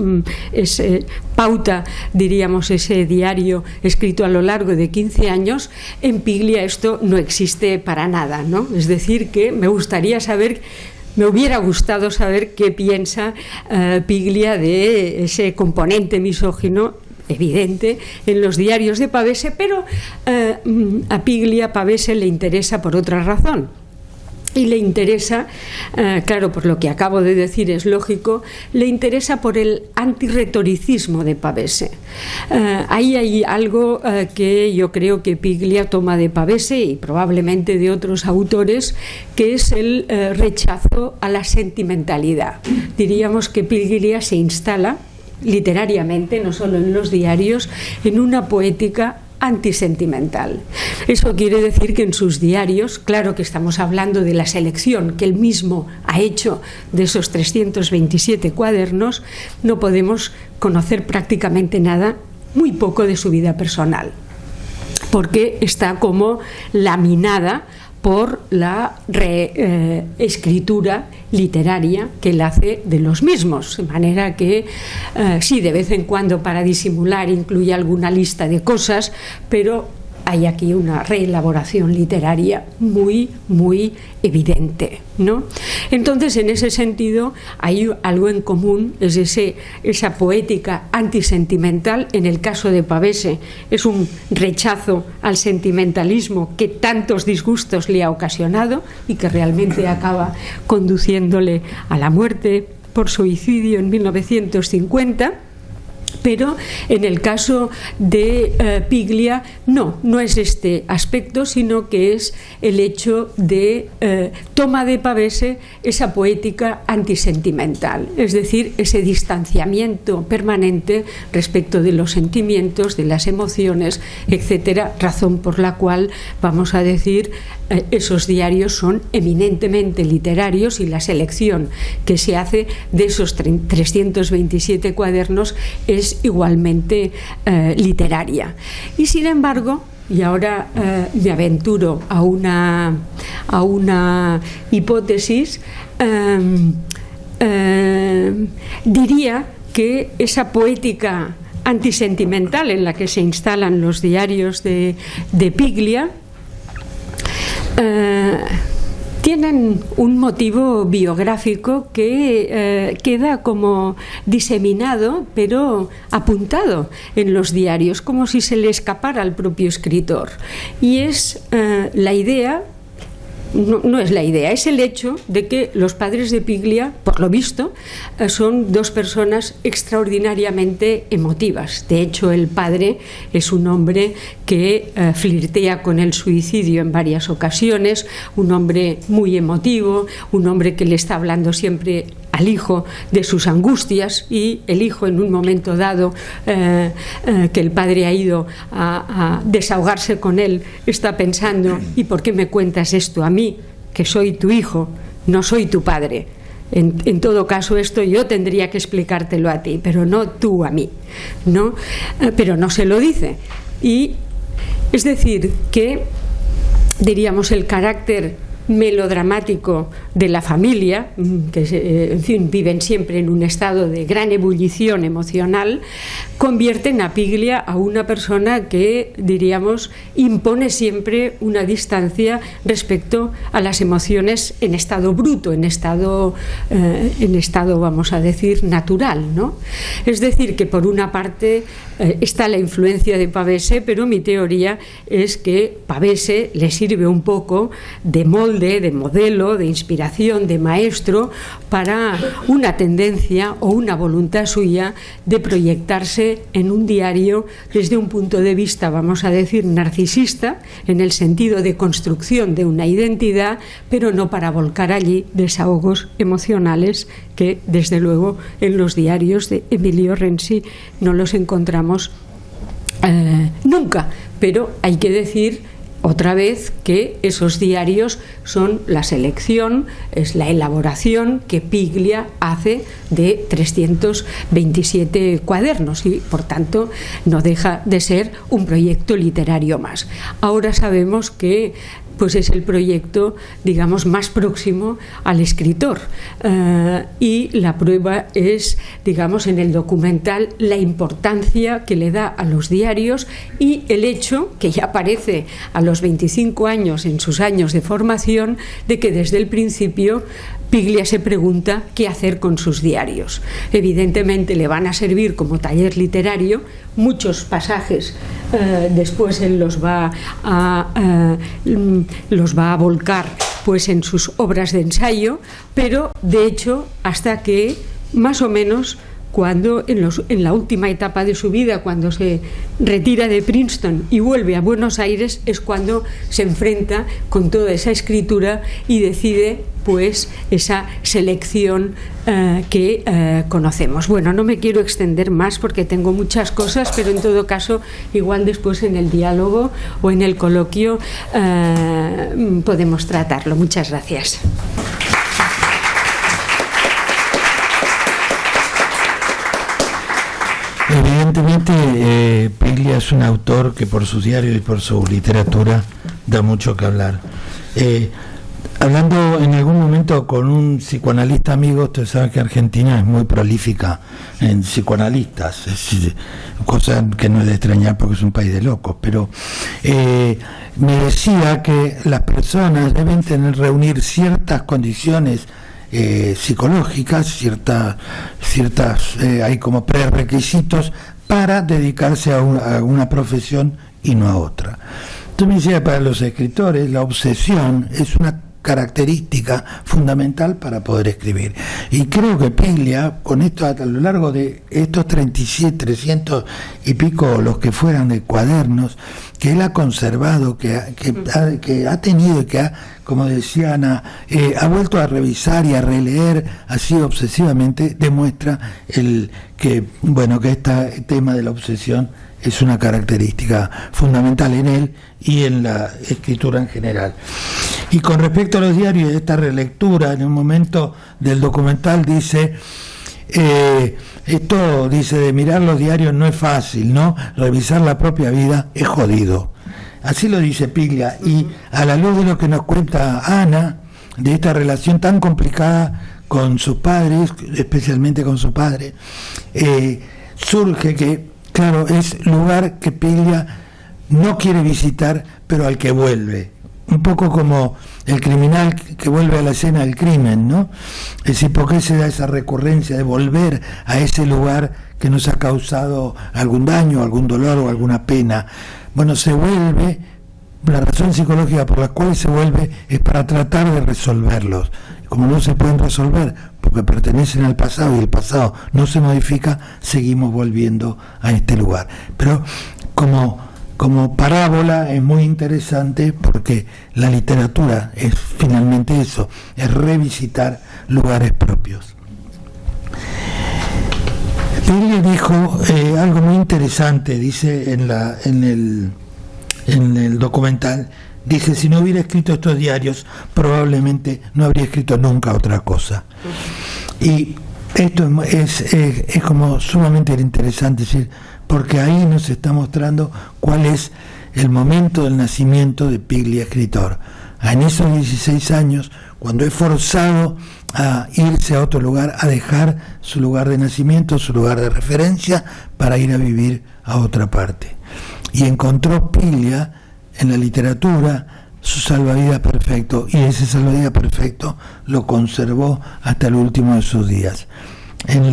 pauta, diríamos, ese diario escrito a lo largo de 15 años, en Piglia esto no existe para nada, ¿no? Es decir, que me hubiera gustado saber qué piensa Piglia de ese componente misógino evidente en los diarios de Pavese, pero a Piglia Pavese le interesa por otra razón. Y le interesa, claro, por lo que acabo de decir es lógico, le interesa por el antirretoricismo de Pavese. Ahí hay algo que yo creo que Piglia toma de Pavese y probablemente de otros autores, que es el rechazo a la sentimentalidad. Diríamos que Piglia se instala literariamente, no solo en los diarios, en una poética antisentimental. Eso quiere decir que en sus diarios, claro que estamos hablando de la selección que él mismo ha hecho de esos 327 cuadernos, no podemos conocer prácticamente nada, muy poco de su vida personal, porque está como laminada por la escritura literaria que él hace de los mismos, de manera que sí, de vez en cuando, para disimular, incluye alguna lista de cosas, pero hay aquí una reelaboración literaria muy, muy evidente, ¿no? Entonces, en ese sentido, hay algo en común, es esa poética antisentimental. En el caso de Pavese, es un rechazo al sentimentalismo que tantos disgustos le ha ocasionado y que realmente acaba conduciéndole a la muerte por suicidio en 1950. Pero en el caso de Piglia no es este aspecto, sino que es el hecho de toma de Pavese esa poética antisentimental, es decir, ese distanciamiento permanente respecto de los sentimientos, de las emociones, etcétera, razón por la cual vamos a decir esos diarios son eminentemente literarios, y la selección que se hace de esos 327 cuadernos es igualmente literaria. Y sin embargo, y ahora me aventuro a una hipótesis, diría que esa poética antisentimental en la que se instalan los diarios de Piglia tienen un motivo biográfico que queda como diseminado, pero apuntado en los diarios, como si se le escapara al propio escritor. Y es la idea, no es la idea, es el hecho de que los padres de Piglia, por lo visto, son dos personas extraordinariamente emotivas. De hecho, el padre es un hombre que flirtea con el suicidio en varias ocasiones, un hombre muy emotivo, un hombre que le está hablando siempre al hijo de sus angustias, y el hijo, en un momento dado que el padre ha ido a desahogarse con él, está pensando: ¿y por qué me cuentas esto a mí, que soy tu hijo, no soy tu padre? En todo caso, esto yo tendría que explicártelo a ti, pero no tú a mí, ¿no? Pero no se lo dice. Y es decir, que diríamos el carácter melodramático de la familia, que en fin, viven siempre en un estado de gran ebullición emocional, convierten a Piglia a una persona que, diríamos, impone siempre una distancia respecto a las emociones en estado bruto, en estado vamos a decir, natural, ¿no? Es decir, que por una parte está la influencia de Pavese, pero mi teoría es que Pavese le sirve un poco de molde, de modelo, de inspiración, de maestro para una tendencia o una voluntad suya de proyectarse en un diario desde un punto de vista, vamos a decir, narcisista, en el sentido de construcción de una identidad, pero no para volcar allí desahogos emocionales que, desde luego, en los diarios de Emilio Renzi no los encontramos nunca. Pero hay que decir otra vez que esos diarios son la selección, es la elaboración que Piglia hace de 327 cuadernos, y por tanto no deja de ser un proyecto literario más. Ahora sabemos que pues es el proyecto, digamos, más próximo al escritor, y la prueba es, digamos, en el documental, la importancia que le da a los diarios y el hecho, que ya aparece a los 25 años, en sus años de formación, de que desde el principio Piglia se pregunta qué hacer con sus diarios. Evidentemente le van a servir como taller literario, muchos pasajes después él los va a volcar pues en sus obras de ensayo, pero de hecho hasta que más o menos cuando en la última etapa de su vida, cuando se retira de Princeton y vuelve a Buenos Aires, es cuando se enfrenta con toda esa escritura y decide pues esa selección que conocemos. Bueno, no me quiero extender más porque tengo muchas cosas, pero en todo caso igual después en el diálogo o en el coloquio podemos tratarlo. Muchas gracias. Evidentemente, Piglia es un autor que por sus diarios y por su literatura da mucho que hablar. Hablando en algún momento con un psicoanalista amigo, ustedes saben que Argentina es muy prolífica en psicoanalistas, cosa que no es de extrañar porque es un país de locos, pero me decía que las personas deben reunir ciertas condiciones psicológicas, ciertas hay como prerequisitos para dedicarse a una profesión y no a otra. Entonces me decía, para los escritores la obsesión es una característica fundamental para poder escribir, y creo que Piglia, con esto, a lo largo de estos 300 y pico, los que fueran, de cuadernos que él ha conservado, que ha tenido y que ha, como decía Ana, ha vuelto a revisar y a releer así obsesivamente, demuestra que este tema de la obsesión es una característica fundamental en él y en la escritura en general. Y con respecto a los diarios, esta relectura, en un momento del documental dice, esto dice, de mirar los diarios no es fácil, ¿no? Revisar la propia vida es jodido. Así lo dice Piglia, y a la luz de lo que nos cuenta Ana, de esta relación tan complicada con sus padres, especialmente con su padre, surge que, claro, es lugar que Piglia no quiere visitar, pero al que vuelve. Un poco como el criminal que vuelve a la escena del crimen, ¿no? Es decir, ¿por qué se da esa recurrencia de volver a ese lugar que nos ha causado algún daño, algún dolor o alguna pena? Bueno, se vuelve la razón psicológica por la cual se vuelve es para tratar de resolverlos. Como no se pueden resolver porque pertenecen al pasado y el pasado no se modifica, seguimos volviendo a este lugar. Pero como parábola es muy interesante porque la literatura es finalmente eso, es revisitar lugares propios. Piglia dijo algo muy interesante, dice en el documental, dice: si no hubiera escrito estos diarios, probablemente no habría escrito nunca otra cosa. Y esto es como sumamente interesante, es decir, porque ahí nos está mostrando cuál es el momento del nacimiento de Piglia escritor. En esos 16 años, cuando es forzado a irse a otro lugar, a dejar su lugar de nacimiento, su lugar de referencia, para ir a vivir a otra parte. Y encontró Piglia en la literatura su salvavidas perfecto, y ese salvavidas perfecto lo conservó hasta el último de sus días. En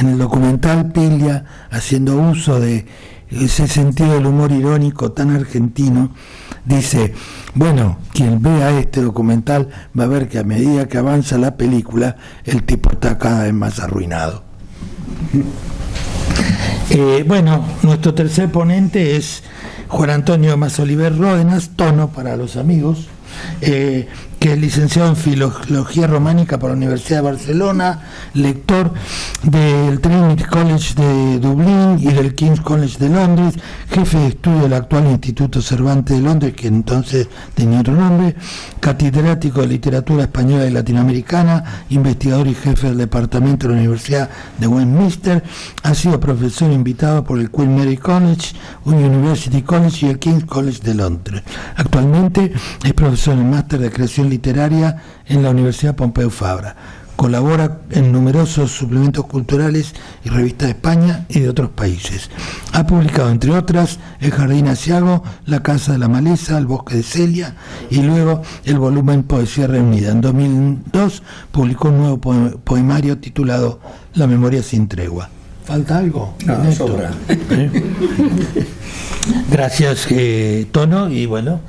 el documental, Piglia, haciendo uso de ese sentido del humor irónico tan argentino, dice: bueno, quien vea este documental va a ver que a medida que avanza la película, el tipo está cada vez más arruinado. Bueno, nuestro tercer ponente es Juan Antonio Masoliver Ródenas, Tono para los amigos, que es licenciado en Filología Románica por la Universidad de Barcelona, lector del Trinity College de Dublín y del King's College de Londres, jefe de estudio del actual Instituto Cervantes de Londres, que entonces tenía otro nombre, catedrático de Literatura Española y Latinoamericana, investigador y jefe del Departamento de la Universidad de Westminster, ha sido profesor invitado por el Queen Mary College, University College y el King's College de Londres. Actualmente es profesor en el Máster de Creación Literaria en la Universidad Pompeu Fabra. Colabora en numerosos suplementos culturales y revistas de España y de otros países. Ha publicado, entre otras, El Jardín Asiago, La Casa de la Maleza, El Bosque de Celia y luego el volumen Poesía Reunida. En 2002 publicó un nuevo poemario titulado La Memoria sin Tregua. ¿Falta algo? No, sobra. Gracias, Tono, y bueno,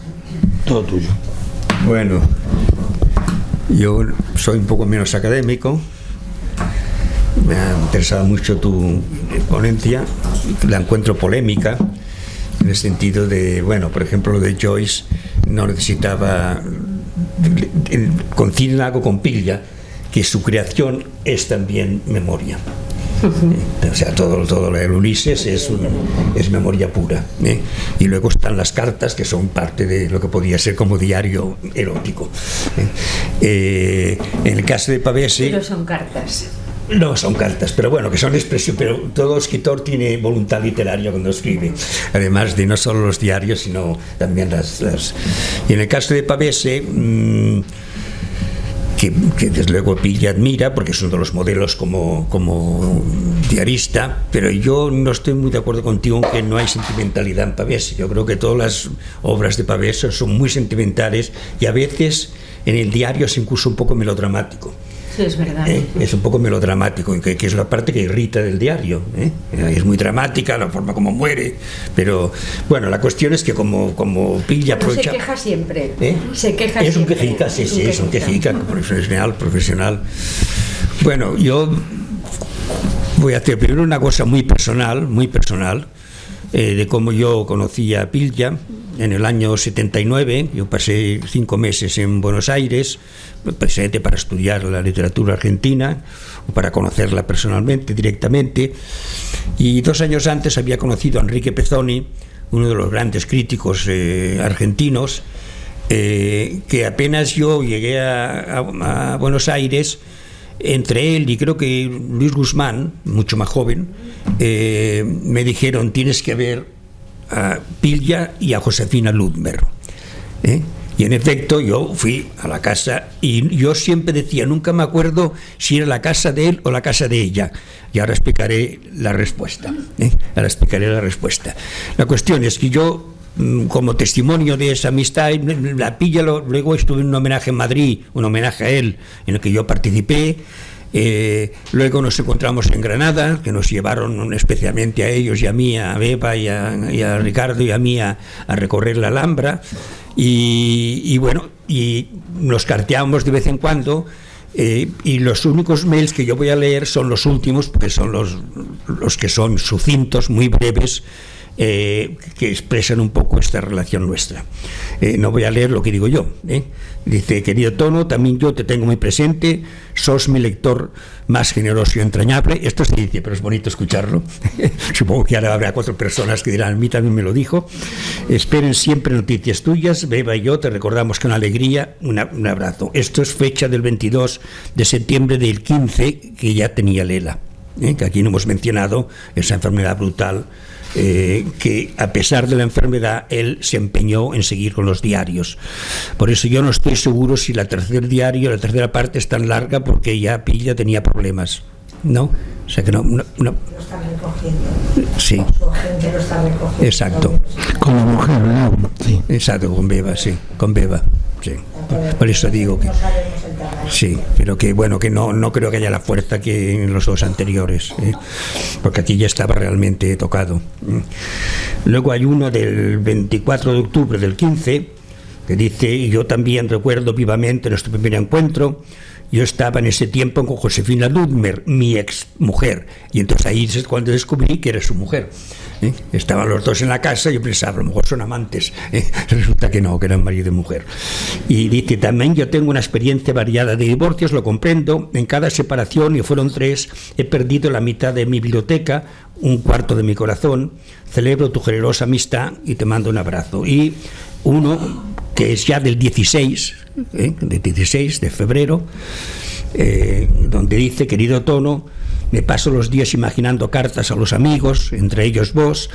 todo tuyo. Bueno, yo soy un poco menos académico. Me ha interesado mucho tu ponencia, la encuentro polémica, en el sentido de, bueno, por ejemplo, lo de Joyce no necesitaba, coincide algo con Piglia, que su creación es también memoria. O sea, todo el Ulises es memoria pura, ¿eh? Y luego están las cartas, que son parte de lo que podía ser como diario erótico, ¿eh? En el caso de Pavese, pero son cartas. No son cartas, pero bueno, que son expresión. Pero todo escritor tiene voluntad literaria cuando escribe, además de no solo los diarios, sino también las... Y en el caso de Pavese, que desde luego Piglia admira, porque es uno de los modelos como diarista, pero yo no estoy muy de acuerdo contigo en que no hay sentimentalidad en Pavese. Yo creo que todas las obras de Pavese son muy sentimentales y a veces en el diario es incluso un poco melodramático. Sí, es verdad. Es un poco melodramático, que es la parte que irrita del diario, ¿eh? Es muy dramática la forma como muere, pero bueno, la cuestión es que como Piglia aprovecha... Se queja siempre, ¿eh? Se queja es siempre. Un quejica, sí, es un quejica profesional. Bueno, yo voy a hacer primero una cosa muy personal, de cómo yo conocí a Piglia. En el año 79, yo pasé 5 meses en Buenos Aires, precisamente para estudiar la literatura argentina, o para conocerla personalmente, directamente, y 2 años antes había conocido a Enrique Pezzoni, uno de los grandes críticos argentinos, que apenas yo llegué a Buenos Aires, entre él y creo que Luis Guzmán, mucho más joven, me dijeron: tienes que ver a Piglia y a Josefina Ludmer, ¿eh? Y en efecto yo fui a la casa y yo siempre decía, nunca me acuerdo si era la casa de él o la casa de ella, y ahora explicaré la respuesta, ¿eh? La cuestión es que yo, como testimonio de esa amistad, la Piglia luego estuve en un homenaje en Madrid, un homenaje a él en el que yo participé. Luego nos encontramos en Granada, que nos llevaron especialmente a ellos y a mí, a Beba y a Ricardo y a mí a recorrer la Alhambra, y bueno, y nos carteamos de vez en cuando. Y los únicos mails que yo voy a leer son los últimos, porque son los que son sucintos, muy breves, que expresan un poco esta relación nuestra. No voy a leer lo que digo yo. Dice: querido Tono, también yo te tengo muy presente, sos mi lector más generoso y entrañable. Esto se dice, pero es bonito escucharlo. Supongo que ahora habrá 4 personas que dirán: a mí también me lo dijo. Esperen siempre noticias tuyas. Beba y yo te recordamos con alegría. Un abrazo. Esto es fecha del 22 de septiembre del 15, que ya tenía Lela, que aquí no hemos mencionado esa enfermedad brutal, que a pesar de la enfermedad él se empeñó en seguir con los diarios. Por eso yo no estoy seguro si la tercera parte es tan larga, porque ya Pilla tenía problemas, ¿no? O sea que no. Lo están recogiendo. Sí. Su gente lo está recogiendo. Exacto. Con la mujer, ¿verdad? Sí. Exacto, con Beba, sí. Con Beba, sí. Por eso digo que. No sabemos el tamaño. Sí, pero que bueno, que no creo que haya la fuerza que en los 2 anteriores, porque aquí ya estaba realmente tocado. Luego hay uno del 24 de octubre del 15 que dice: y yo también recuerdo vivamente nuestro primer encuentro. Yo estaba en ese tiempo con Josefina Ludmer, mi ex mujer, y entonces ahí es cuando descubrí que era su mujer. Estaban los dos en la casa, yo pensaba, a lo mejor son amantes. Resulta que no, que eran marido y mujer. Y dice: también yo tengo una experiencia variada de divorcios, lo comprendo. En cada separación, y fueron 3, he perdido la mitad de mi biblioteca, un cuarto de mi corazón. Celebro tu generosa amistad y te mando un abrazo. Y uno que es ya del 16, del 16 de febrero, donde dice: querido Tono, me paso los días imaginando cartas a los amigos, entre ellos vos,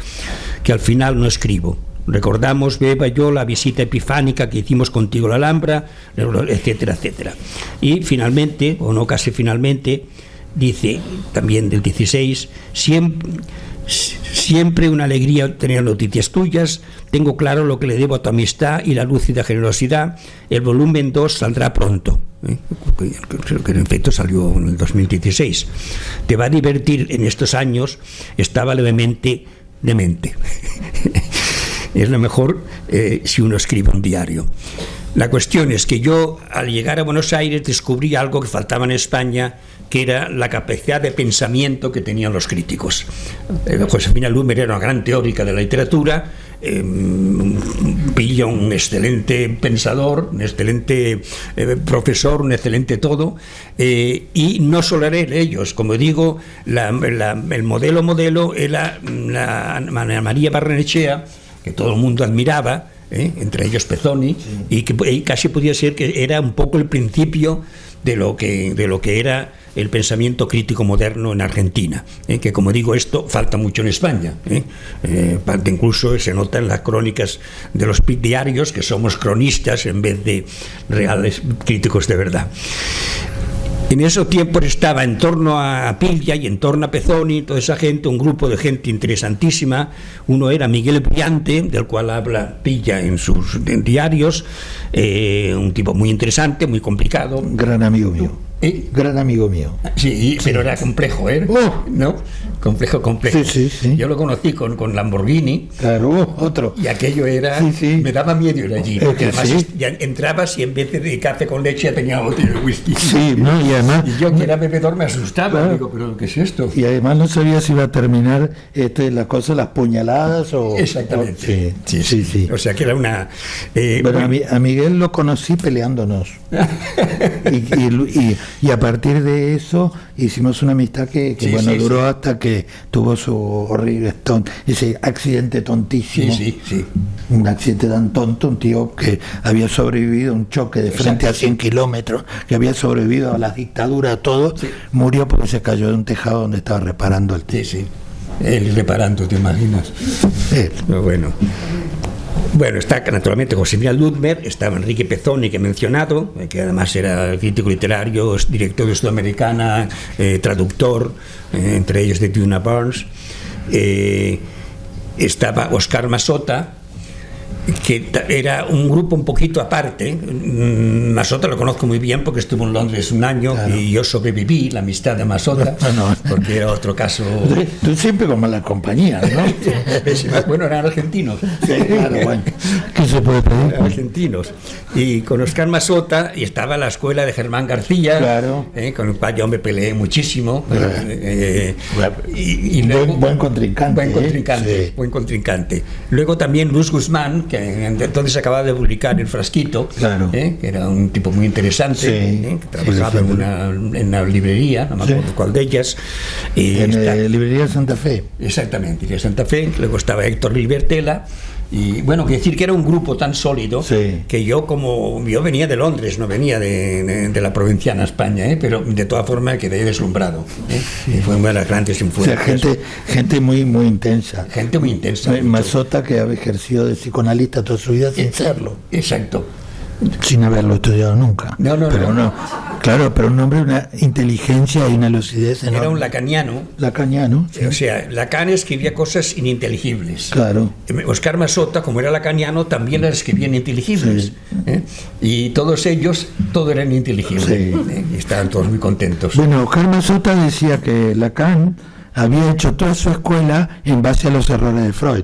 que al final no escribo. Recordamos, Beba y yo, la visita epifánica que hicimos contigo a la Alhambra, etcétera, etcétera. Y finalmente, o no casi finalmente, dice también del 16: siempre una alegría tener noticias tuyas. Tengo claro lo que le debo a tu amistad y la lúcida generosidad. El volumen 2 saldrá pronto. Creo que en efecto salió en el 2016. Te va a divertir en estos años. Estaba levemente demente. Es lo mejor si uno escribe un diario. La cuestión es que yo, al llegar a Buenos Aires, descubrí algo que faltaba en España, que era la capacidad de pensamiento que tenían los críticos. Josefina Ludmer era una gran teórica de la literatura, Pilla un excelente pensador, un excelente profesor, un excelente todo, y no solo eran ellos, como digo, el modelo era María Barrenechea, que todo el mundo admiraba, entre ellos Pezzoni, y que casi podía ser que era un poco el principio de lo que era el pensamiento crítico moderno en Argentina, que, como digo, esto falta mucho en España, falta, incluso se nota en las crónicas de los diarios, que somos cronistas en vez de reales críticos de verdad. En esos tiempos estaba en torno a Pilla y en torno a Pezzoni, toda esa gente, un grupo de gente interesantísima. Uno era Miguel Brillante, del cual habla Pilla en sus diarios, un tipo muy interesante, muy complicado. Gran amigo mío. Gran amigo mío. Sí, pero era complejo, ¿no? Complejo. Sí. Yo lo conocí con Lamborghini. Claro, otro. Y aquello era... Sí. Me daba miedo ir allí. Porque además ya entrabas y en vez de café con leche ya tenía botella de whisky. Sí, ¿no? Y además... Y yo, que era bebedor, me asustaba. Claro. Digo, ¿pero qué es esto? Y además no sabía si iba a terminar las puñaladas o... Exactamente. Sí. O sea que era una... Bueno, a Miguel lo conocí peleándonos. y a partir de eso hicimos una amistad que duró hasta que tuvo su horrible ese accidente tontísimo. Sí. Un accidente tan tonto, un tío que había sobrevivido a un choque de frente a 100 kilómetros, que había sobrevivido a las dictaduras, a todo, murió porque se cayó de un tejado donde estaba reparando el tío. Sí. Él reparando, ¿te imaginas? Bueno, está naturalmente Josefina Ludmer, estaba Enrique Pezzoni, que he mencionado, que además era crítico literario, director de Sudamericana, traductor, entre ellos de Duna Barnes. Estaba Oscar Masota, era un grupo un poquito aparte. Masota lo conozco muy bien porque estuvo en Londres un año, claro, y yo sobreviví la amistad de Masota, porque era otro caso. Tú siempre como la compañía, ¿no? Bueno, eran argentinos. Sí, claro, bueno. ¿Qué se puede pedir? Argentinos. Y con Oscar Masota, y estaba la escuela de Germán García, claro, con el cual yo me peleé muchísimo. Buen contrincante. Buen contrincante. Luego también Luz Guzmán, que entonces acababa de publicar El Frasquito, claro, que era un tipo muy interesante, sí, que trabajaba en una librería, no me acuerdo cuál de ellas. La librería Santa Fe. Exactamente, de Santa Fe. Luego estaba Héctor Libertela. Y bueno, que decir que era un grupo tan sólido, sí, que yo venía de Londres, no venía de la provinciana España, pero de todas formas quedé deslumbrado. Y fue una de las grandes influencias. O sea, gente muy intensa. Gente muy intensa. Masota, que ha ejercido de psicoanalista toda su vida sin serlo. Exacto. Sin haberlo estudiado nunca. No. Claro, pero un hombre, una inteligencia y una lucidez enorme. Era un lacaniano. Lacaniano, sí. O sea, Lacan escribía cosas ininteligibles. Claro. Oscar Masota, como era lacaniano, también las escribía ininteligibles. Sí. Y todos ellos, todo eran inteligibles. Sí. Y estaban todos muy contentos. Bueno, Oscar Masota decía que Lacan había hecho toda su escuela en base a los errores de Freud.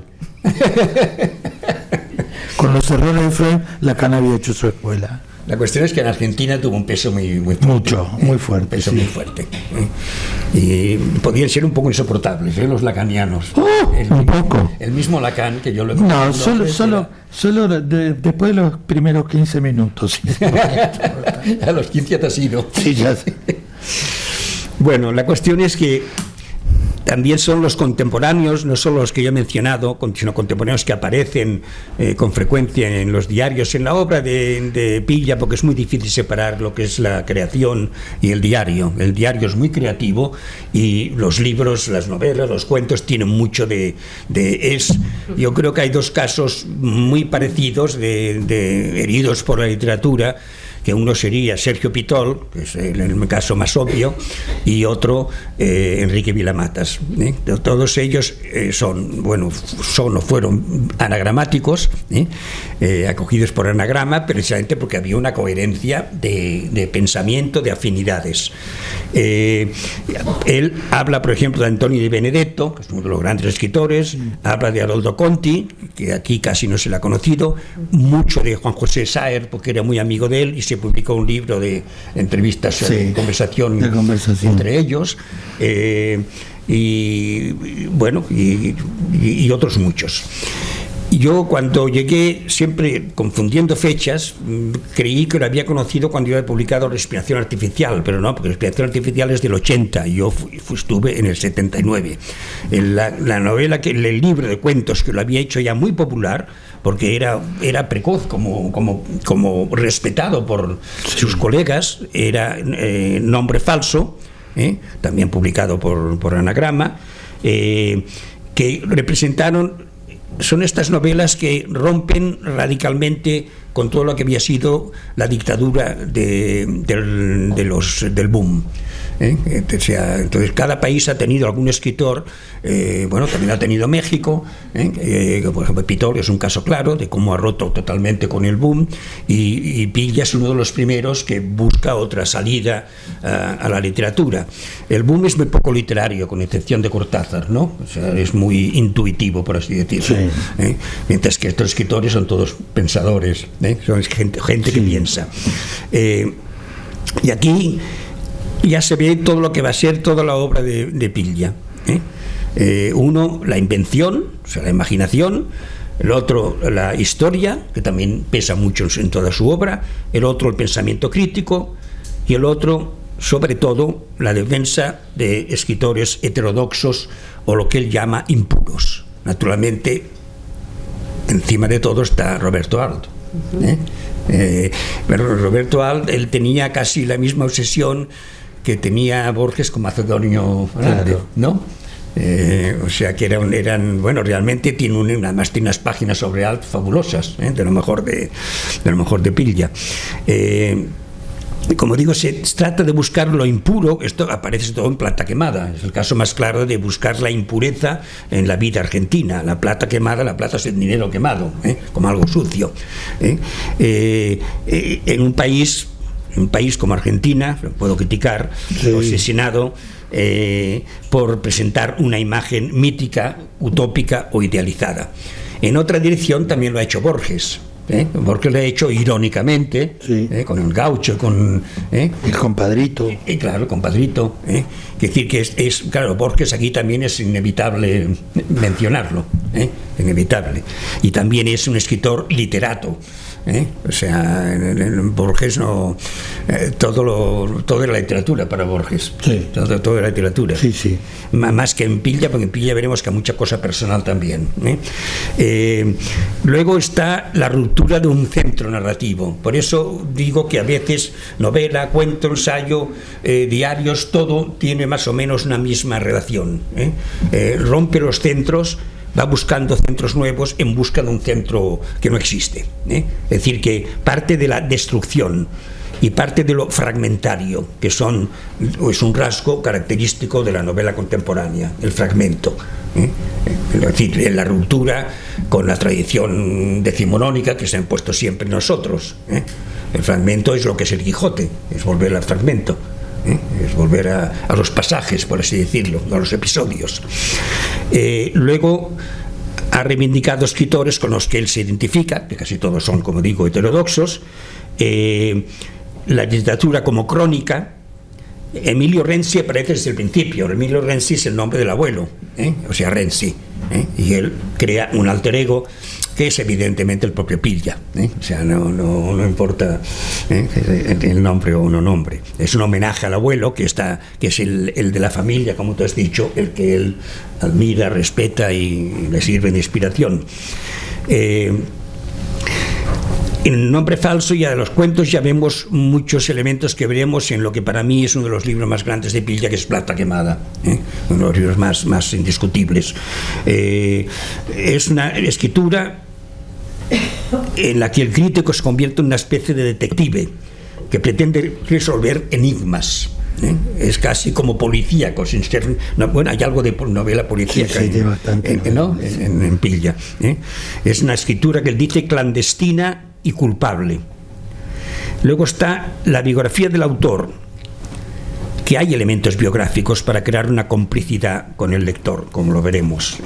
Con los errores de Freud, Lacan había hecho su escuela. La cuestión es que en Argentina tuvo un peso muy fuerte. Muy fuerte. Un peso sí, muy fuerte. Y podían ser un poco insoportables, los lacanianos. Un poco. El mismo Lacan, que yo lo he conocido. No, solo después de los primeros 15 minutos. A los 15 te has ido. Sí, ya sé. Bueno, la cuestión es que también son los contemporáneos, no solo los que yo he mencionado, sino contemporáneos que aparecen con frecuencia en los diarios, en la obra de Pilla, porque es muy difícil separar lo que es la creación y el diario. El diario es muy creativo y los libros, las novelas, los cuentos tienen mucho yo creo que hay dos casos muy parecidos de heridos por la literatura, que uno sería Sergio Pitol, que es el caso más obvio, y otro Enrique Vilamatas. Todos ellos fueron anagramáticos, acogidos por anagrama, precisamente porque había una coherencia de pensamiento, de afinidades. Él habla, por ejemplo, de Antonio Di Benedetto, que es uno de los grandes escritores, habla de Haroldo Conti, que aquí casi no se le ha conocido, mucho de Juan José Saer, porque era muy amigo de él, y se publicó un libro de entrevistas, de conversación entre ellos, y otros muchos. Yo, cuando llegué, siempre confundiendo fechas, creí que lo había conocido cuando yo había publicado Respiración Artificial, pero no, porque Respiración Artificial es del 80 y yo estuve en el 79. La novela, el libro de cuentos que lo había hecho ya muy popular, porque era precoz, como respetado por sus colegas, era Nombre Falso, también publicado por Anagrama, que representaron. Son estas novelas que rompen radicalmente con todo lo que había sido la dictadura del boom. Entonces cada país ha tenido algún escritor, también ha tenido México, por ejemplo Pitol es un caso claro de cómo ha roto totalmente con el boom, y Pilla es uno de los primeros que busca otra salida a la literatura. El boom es muy poco literario, con excepción de Cortázar, ¿no? O sea, es muy intuitivo, por así decirlo, sí. Mientras que estos escritores son todos pensadores, son gente que piensa, y aquí ya se ve todo lo que va a ser toda la obra de Pilla. Uno, la invención, o sea, la imaginación; el otro, la historia, que también pesa mucho en toda su obra; el otro, el pensamiento crítico; y el otro, sobre todo, la defensa de escritores heterodoxos, o lo que él llama impuros. Naturalmente, encima de todo está Roberto Alt. Pero Roberto Alt, él tenía casi la misma obsesión que tenía Borges con Macedonio Grande, claro, ¿no? O sea que eran realmente tiene además tiene unas páginas sobre Alt fabulosas, de lo mejor de Pilla. como digo, se trata de buscar lo impuro. Esto aparece todo en Plata quemada. Es el caso más claro de buscar la impureza en la vida argentina. La plata quemada, la plata es el dinero quemado, como algo sucio. En un país como Argentina, lo puedo criticar, sí, obsesionado por presentar una imagen mítica, utópica o idealizada. En otra dirección también lo ha hecho Borges. Borges lo ha hecho irónicamente, sí, con el gaucho, con el compadrito. Claro, el compadrito. Es decir, que claro, Borges aquí también es inevitable mencionarlo, inevitable. Y también es un escritor literato. O sea, en Borges no, todo era la literatura para Borges, sí, todo era literatura, sí, sí. Más que en Pilla, porque en Pilla veremos que hay mucha cosa personal también. Luego está la ruptura de un centro narrativo. Por eso digo que a veces novela, cuento, ensayo, diarios, todo tiene más o menos una misma relación. Rompe los centros, va buscando centros nuevos en busca de un centro que no existe. Es decir, que parte de la destrucción y parte de lo fragmentario, que es un rasgo característico de la novela contemporánea, el fragmento. Es decir, la ruptura con la tradición decimonónica que se ha impuesto siempre en nosotros. El fragmento es lo que es el Quijote, es volver al fragmento. Es volver a los pasajes, por así decirlo, a los episodios. Luego ha reivindicado escritores con los que él se identifica, que casi todos son, como digo, heterodoxos. La literatura como crónica. Emilio Renzi aparece desde el principio. Emilio Renzi es el nombre del abuelo, o sea, Renzi, y él crea un alter ego que es evidentemente el propio Pilla, o sea, no importa el nombre o no nombre. Es un homenaje al abuelo que es el de la familia, como tú has dicho, el que él admira, respeta y le sirve de inspiración. En el nombre falso y a los cuentos ya vemos muchos elementos que veremos en lo que para mí es uno de los libros más grandes de Pilla, que es Plata quemada, uno de los libros más indiscutibles. Es una escritura en la que el crítico se convierte en una especie de detective que pretende resolver enigmas. Es casi como policíaco, sin ser, bueno, hay algo de novela policíaca, sí, en Pilla. Es una escritura que él dice clandestina y culpable. Luego está la biografía del autor, que hay elementos biográficos para crear una complicidad con el lector, como lo veremos.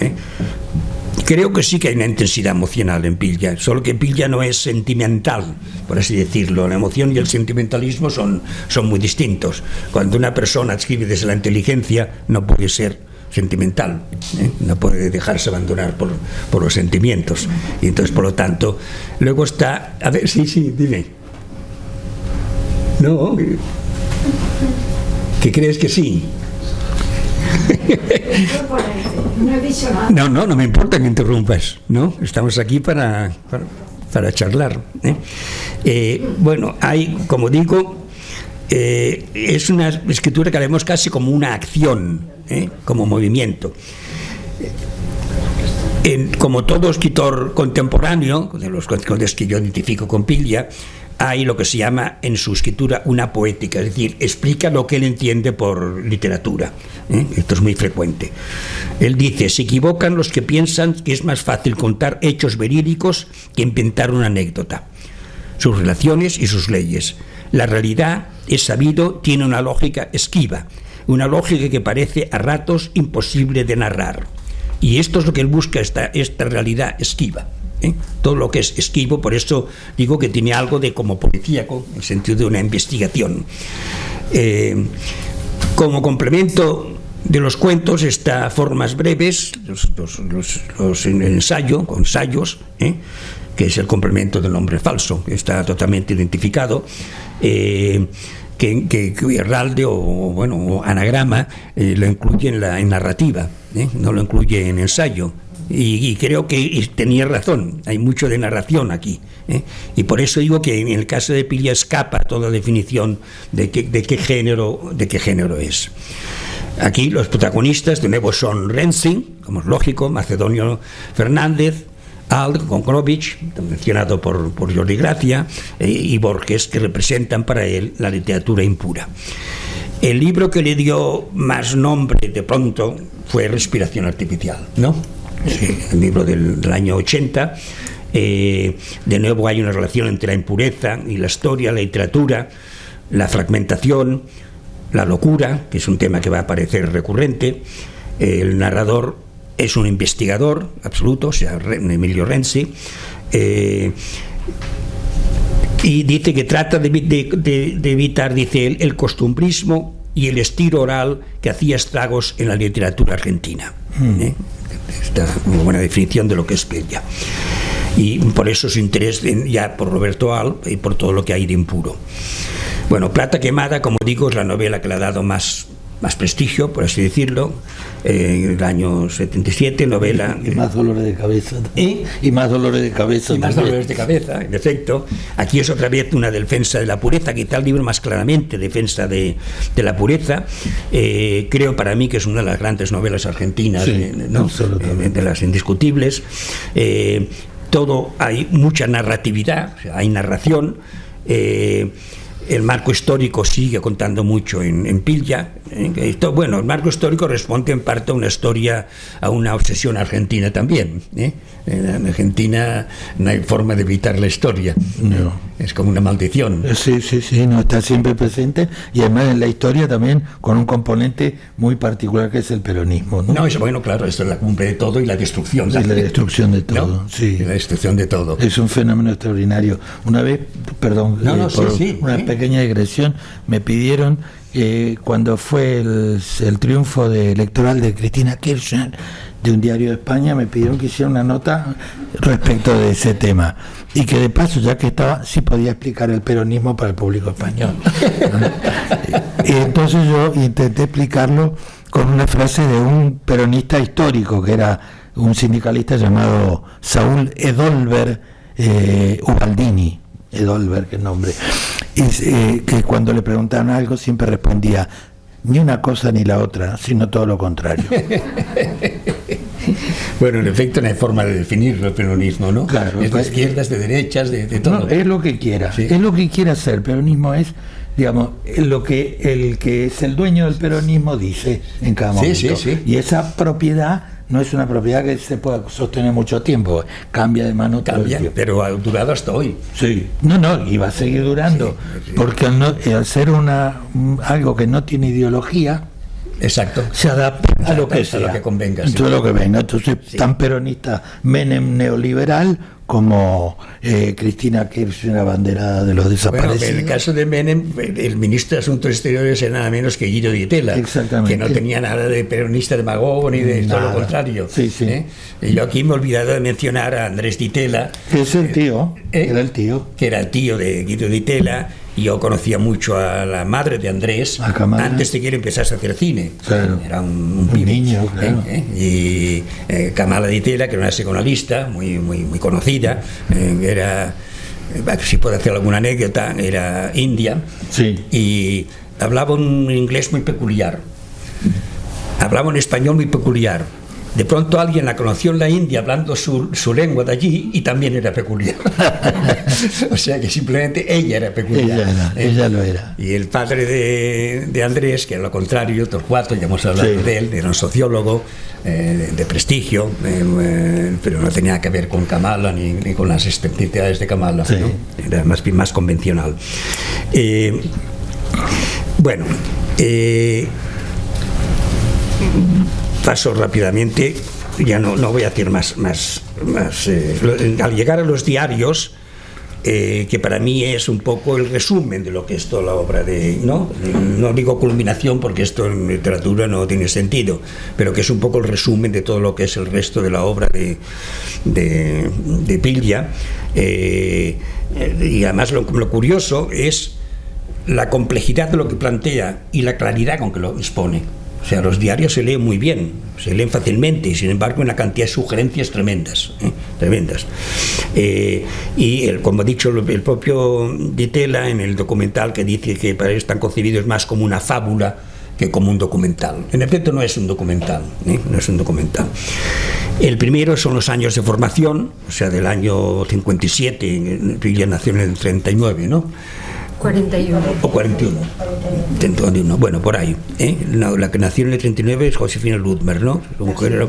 Creo que sí que hay una intensidad emocional en Pilla, solo que Pilla no es sentimental, por así decirlo. La emoción y el sentimentalismo son muy distintos. Cuando una persona escribe desde la inteligencia, no puede ser sentimental, no puede dejarse abandonar por los sentimientos. Y entonces, por lo tanto, luego está... A ver, sí, dime. No, ¿qué crees que sí? No he dicho nada. No me importa que interrumpas, ¿no? Estamos aquí para charlar. Bueno, hay, como digo, es una escritura que vemos casi como una acción, como movimiento. Como todo escritor contemporáneo, de los que yo identifico con Pilla, hay lo que se llama en su escritura una poética, es decir, explica lo que él entiende por literatura. Esto es muy frecuente. Él dice: se equivocan los que piensan que es más fácil contar hechos verídicos que inventar una anécdota, sus relaciones y sus leyes. La realidad, es sabido, tiene una lógica esquiva, una lógica que parece a ratos imposible de narrar. Y esto es lo que él busca, esta realidad esquiva. Todo lo que es esquivo, por eso digo que tiene algo de como policíaco, en el sentido de una investigación. Como complemento de los cuentos está Formas breves, los ensayos, que es el complemento del nombre falso, que está totalmente identificado, que Herralde o Anagrama lo incluye en la narrativa, no lo incluye en ensayo. Y creo que tenía razón, hay mucho de narración aquí, y por eso digo que en el caso de Pilla escapa toda definición de qué género es. Aquí los protagonistas de nuevo son Renzi, como es lógico, Macedonio Fernández, Alt, Gonconovich, mencionado por Jordi Gracia, y Borges, que representan para él la literatura impura. El libro que le dio más nombre de pronto fue Respiración Artificial, ¿no? Sí, el libro del año 80. De nuevo hay una relación entre la impureza y la historia, la literatura, la fragmentación, la locura, que es un tema que va a aparecer recurrente. El narrador es un investigador absoluto, o sea, Emilio Renzi, y dice que trata de evitar, dice él, el costumbrismo y el estilo oral que hacía estragos en la literatura argentina. Esta es una buena definición de lo que es Pella. Y por eso su interés ya por Roberto Alt y por todo lo que hay de impuro. Bueno, Plata Quemada, como digo, es la novela que le ha dado más prestigio, por así decirlo, en el año 77, novela... Y más dolores de cabeza. Y más dolores de cabeza. Y más dolores de cabeza, en efecto. Aquí es otra vez una defensa de la pureza, quizá el libro más claramente defensa de la pureza. Creo para mí que es una de las grandes novelas argentinas, sí, ¿no? De las indiscutibles. Hay mucha narratividad, o sea, hay narración. El marco histórico sigue contando mucho en Pilla. Bueno, el marco histórico responde en parte a una historia, a una obsesión argentina también. En Argentina no hay forma de evitar la historia. No. Es como una maldición. Sí, no, está siempre presente, y además en la historia también con un componente muy particular que es el peronismo, ¿no? No, es bueno, claro, esto es la cumbre de todo y la destrucción. Sí, la destrucción de todo, ¿no? Sí. La destrucción de todo. Es un fenómeno extraordinario. Una vez, perdón, por pequeña digresión, me pidieron cuando fue el triunfo electoral de Cristina Kirchner, de un diario de España, me pidieron que hiciera una nota respecto de ese tema, y que de paso, ya que estaba, sí podía explicar el peronismo para el público español. Y entonces yo intenté explicarlo con una frase de un peronista histórico, que era un sindicalista llamado Saúl Edolver Ubaldini. Edolver, que nombre, que cuando le preguntaban algo siempre respondía: ni una cosa ni la otra, sino todo lo contrario. Bueno, en efecto no hay forma de definirlo el peronismo, ¿no? Claro, es de izquierdas, de derechas, de todo. No, es lo que quiera, sí. Es lo que quiera hacer. El peronismo es, digamos, lo que el que es el dueño del peronismo dice en cada momento. Sí. Y esa propiedad no es una propiedad que se pueda sostener mucho tiempo, cambia de mano todo el tiempo. Pero ha durado hasta hoy. Sí, y va a seguir durando, sí. Porque al ser algo que no tiene ideología, exacto, se adapta a lo que sea, a lo que convenga. Entonces, lo que venga. Entonces, tan peronista Menem neoliberal como Cristina Kirchner, abanderada de los desaparecidos. Bueno, en el caso de Menem, el ministro de Asuntos Exteriores era nada menos que Guido Di Tella, que no tenía nada de peronista demagogo ni de todo lo contrario. Sí. Y yo aquí me he olvidado de mencionar a Andrés Di Tella, que es el tío, que era el tío de Guido Di Tella. Y yo conocía mucho a la madre de Andrés antes de que él empezase a hacer cine. Claro. Era un niño, claro. Y Kamala Di Tella, que era una psicoanalista muy conocida, era, si puedo hacer alguna anécdota, era india, sí. Y hablaba un inglés muy peculiar, hablaba un español muy peculiar. De pronto alguien la conoció en la India hablando su lengua de allí y también era peculiar. O sea que simplemente ella era peculiar. Ella lo era. Y el padre de Andrés, que era lo contrario, Torcuato, ya hemos hablado de él, era un sociólogo de prestigio, pero no tenía que ver con Kamala ni con las excentricidades de Kamala, sí. ¿no? Era más convencional. Paso rápidamente, ya no voy a decir más. Al llegar a los diarios, que para mí es un poco el resumen de lo que es toda la obra no digo culminación porque esto en literatura no tiene sentido, pero que es un poco el resumen de todo lo que es el resto de la obra de Pilla. Y además lo curioso es la complejidad de lo que plantea y la claridad con que lo expone. O sea, los diarios se leen muy bien, se leen fácilmente, y sin embargo una cantidad de sugerencias tremendas. Y como ha dicho el propio Di Tella en el documental, que dice que para él están concebidos más como una fábula que como un documental. En efecto, no es un documental, no es un documental. El primero son los años de formación, o sea, del año 57, Pilla nació en el 39, ¿no? 41. O 41. 41, bueno, por ahí. La que nació en el 39 es Josefina Ludmer, ¿no? Su mujer era...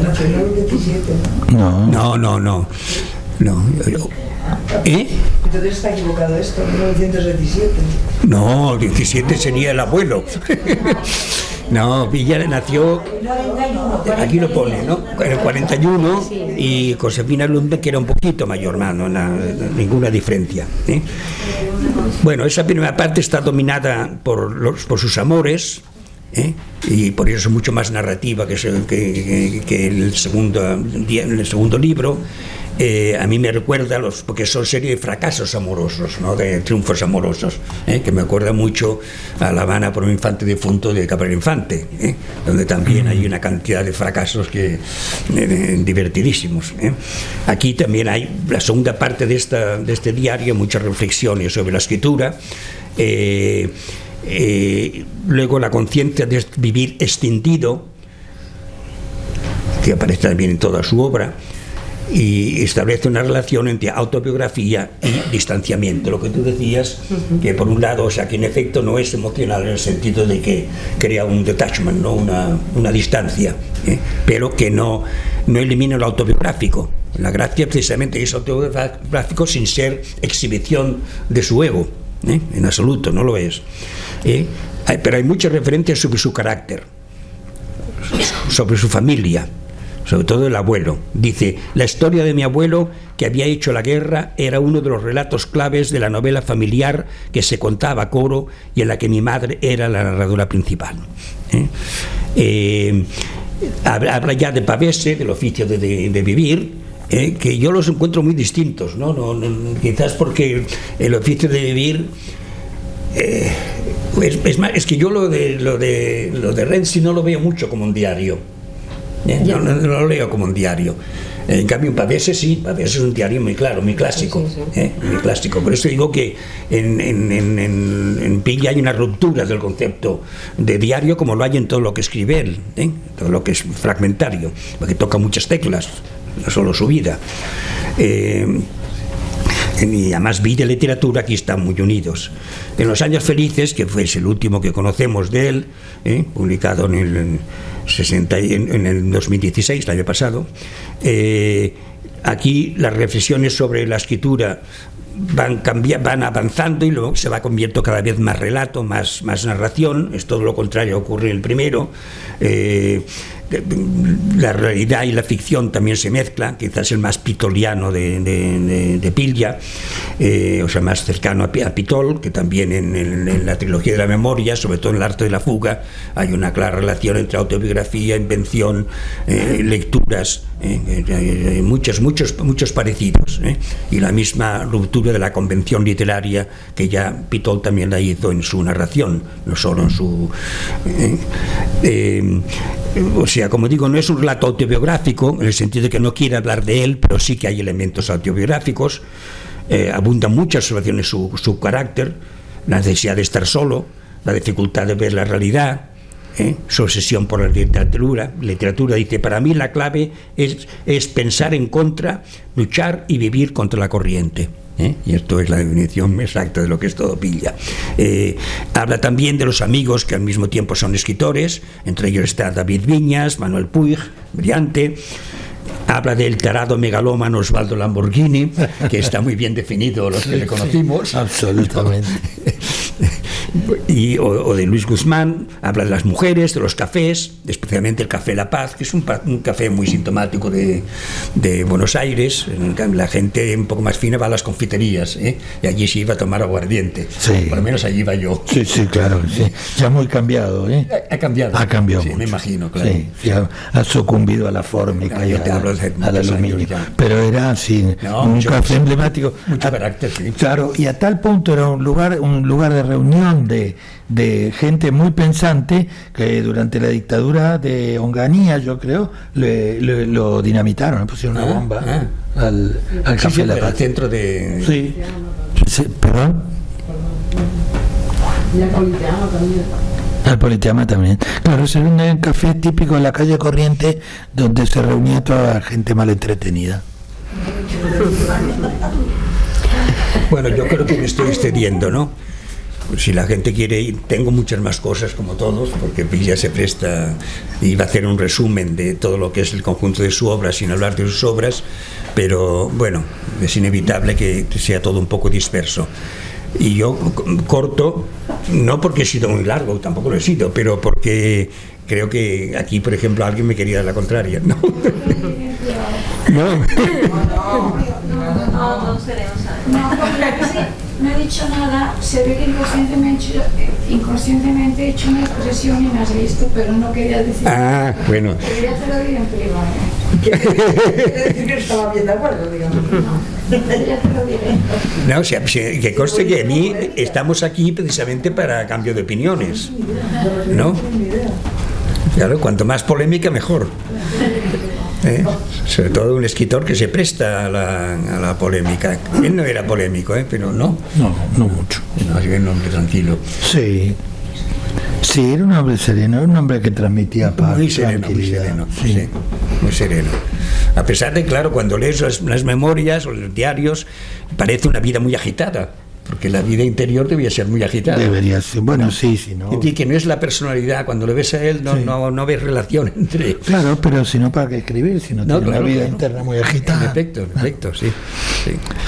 Nació en el 27, No. No. Entonces está equivocado esto, 1917. No, 17 sería el abuelo. No, Villa nació, aquí lo pone, ¿no? En el 41 y Josefina Lunde, que era un poquito mayor, no ninguna diferencia. Bueno, esa primera parte está dominada por sus amores, y por eso es mucho más narrativa que el segundo libro. A mí me recuerda porque son serie de fracasos amorosos, ¿no? De triunfos amorosos, que me acuerda mucho a La Habana por un infante difunto de Cabrera Infante, donde también hay una cantidad de fracasos divertidísimos. Aquí también hay la segunda parte de este diario, muchas reflexiones sobre la escritura. Luego la conciencia de vivir extinguido, que aparece también en toda su obra, y establece una relación entre autobiografía y distanciamiento, lo que tú decías, que por un lado, o sea, que en efecto no es emocional en el sentido de que crea un detachment, ¿no? una distancia, pero que no elimina lo autobiográfico. La gracia precisamente es autobiográfico sin ser exhibición de su ego, en absoluto, no lo es. Pero hay muchas referencias sobre su carácter, sobre su familia, sobre todo el abuelo. Dice: la historia de mi abuelo, que había hecho la guerra, era uno de los relatos claves de la novela familiar que se contaba a coro y en la que mi madre era la narradora principal. Habla ya de Pavese, del oficio de vivir, que yo los encuentro muy distintos, ¿no? Quizás porque el oficio de vivir... es que yo lo de Renzi no lo veo mucho como un diario. No lo leo como un diario. En cambio, en Pavese sí, Pavese es un diario muy claro, muy clásico, muy clásico. Por eso digo que en Pilla hay una ruptura del concepto de diario, como lo hay en todo lo que escribe él, todo lo que es fragmentario, porque toca muchas teclas, no solo su vida. Y además vida y literatura aquí están muy unidos. En Los años felices, que fue el último que conocemos de él, publicado en el 2016, el año pasado, aquí las reflexiones sobre la escritura van avanzando y luego se va convirtiendo cada vez más relato, más narración. Es todo lo contrario ocurre en el primero. La realidad y la ficción también se mezclan, quizás el más pitoliano de Pilla, o sea, más cercano a Pitol, que también en la trilogía de la memoria, sobre todo en El arte de la fuga, hay una clara relación entre autobiografía, invención, lecturas, hay muchos parecidos, y la misma ruptura de la convención literaria que ya Pitol también la hizo en su narración, no solo en su... o sea, como digo, no es un relato autobiográfico en el sentido de que no quiere hablar de él, pero sí que hay elementos autobiográficos. Abundan muchas observaciones su carácter, la necesidad de estar solo, la dificultad de ver la realidad, su obsesión por la literatura. Dice: para mí la clave es pensar en contra, luchar y vivir contra la corriente. Y esto es la definición exacta de lo que es todo Pilla. Habla también de los amigos que al mismo tiempo son escritores, entre ellos está David Viñas, Manuel Puig, brillante. Habla del tarado megalómano Osvaldo Lamborghini, que está muy bien definido los que le conocimos. Absolutamente. O de Luis Guzmán. Habla de las mujeres, de los cafés, especialmente el Café La Paz, que es un café muy sintomático de Buenos Aires. La gente un poco más fina va a las confiterías, y allí se iba a tomar aguardiente. Sí. Por lo menos allí iba yo. Sí, claro, sí. Ya muy cambiado, Ha cambiado. Ha cambiado sí, mucho. Me imagino, claro. Sí, ha sucumbido a la fórmica y al aluminio. Pero era así, un café emblemático. Mucho carácter, sí. Claro, y a tal punto era un lugar de reunión de gente muy pensante, que durante la dictadura de Onganía, yo creo, lo dinamitaron, le pusieron una bomba al Café La Paz. Al centro de... Sí, perdón. Y al Politeama también. Al Politeama también. Claro, ese era un café típico en la calle Corriente donde se reunía toda la gente mal entretenida. Bueno, yo creo que me estoy excediendo, ¿no? Si la gente quiere ir, tengo muchas más cosas como todos, porque ya se presta, iba a hacer un resumen de todo lo que es el conjunto de su obra sin hablar de sus obras, pero bueno, es inevitable que sea todo un poco disperso. Y yo corto, no porque he sido muy largo, tampoco lo he sido, pero porque creo que aquí, por ejemplo, alguien me quería dar la contraria, ¿no? No. No, porque sí, no he dicho nada, se ve que inconscientemente he hecho una expresión y me has visto, pero no quería decir. Ah, bueno. Pero ya te lo diré en privado. Quiere decir que estaba bien de acuerdo, digamos. Ya te lo diré. No, o sea, que conste que a mí estamos aquí precisamente para cambio de opiniones, ¿no? Claro, cuanto más polémica, mejor. Sobre todo un escritor que se presta a la polémica. Él no era polémico, pero no. No mucho. No, es un hombre tranquilo. Sí. Sí, era un hombre sereno, era un hombre que transmitía paz, Muy sereno, tranquilidad. sí, muy sereno. A pesar de, claro, cuando lees las memorias o los diarios, parece una vida muy agitada. Porque la vida interior debía ser muy agitada. Debería ser, bueno, sí, no. Y que no es la personalidad, cuando le ves a él no ves relación entre... Claro, pero si no, ¿para qué escribir? Si no, tiene una vida interna muy agitada. En efecto, sí.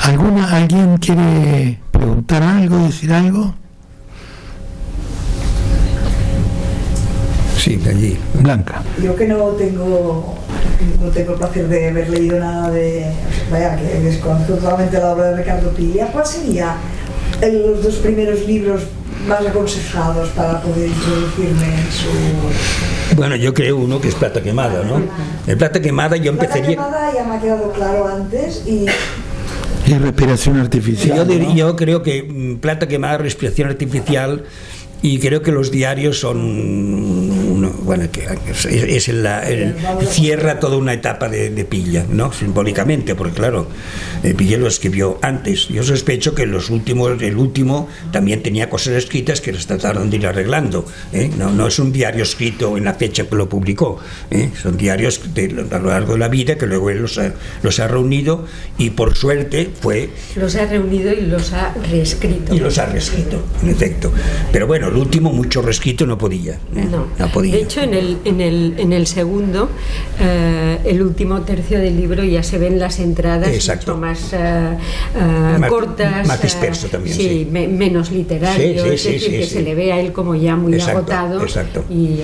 ¿Alguien quiere preguntar algo, decir algo? Sí, allí. Blanca. Yo que no tengo el placer de haber leído nada de... Vaya, que desconozco totalmente la obra de Ricardo Piglia. ¿Cuál sería los dos primeros libros más aconsejados para poder introducirme en su... Bueno, yo creo uno que es Plata Quemada, ¿no? El Plata Quemada yo empezaría... Plata Quemada ya me ha quedado claro antes y respiración artificial. Yo creo que Plata Quemada, respiración artificial, y creo que los diarios son cierra toda una etapa de Piglia, ¿no? Simbólicamente, porque claro, Piglia lo escribió antes. Yo sospecho que el último también tenía cosas escritas que las trataron de ir arreglando, ¿eh? No es un diario escrito en la fecha que lo publicó, ¿eh? Son diarios a lo largo de la vida que luego él los ha reunido, y por suerte los ha reunido y los ha reescrito. En efecto. Pero bueno, el último mucho reescrito no podía. No podía. De hecho, en el segundo, el último tercio del libro ya se ven las entradas mucho más cortas, más disperso también. Sí, menos literarios, es decir, que se le ve a él como ya muy agotado y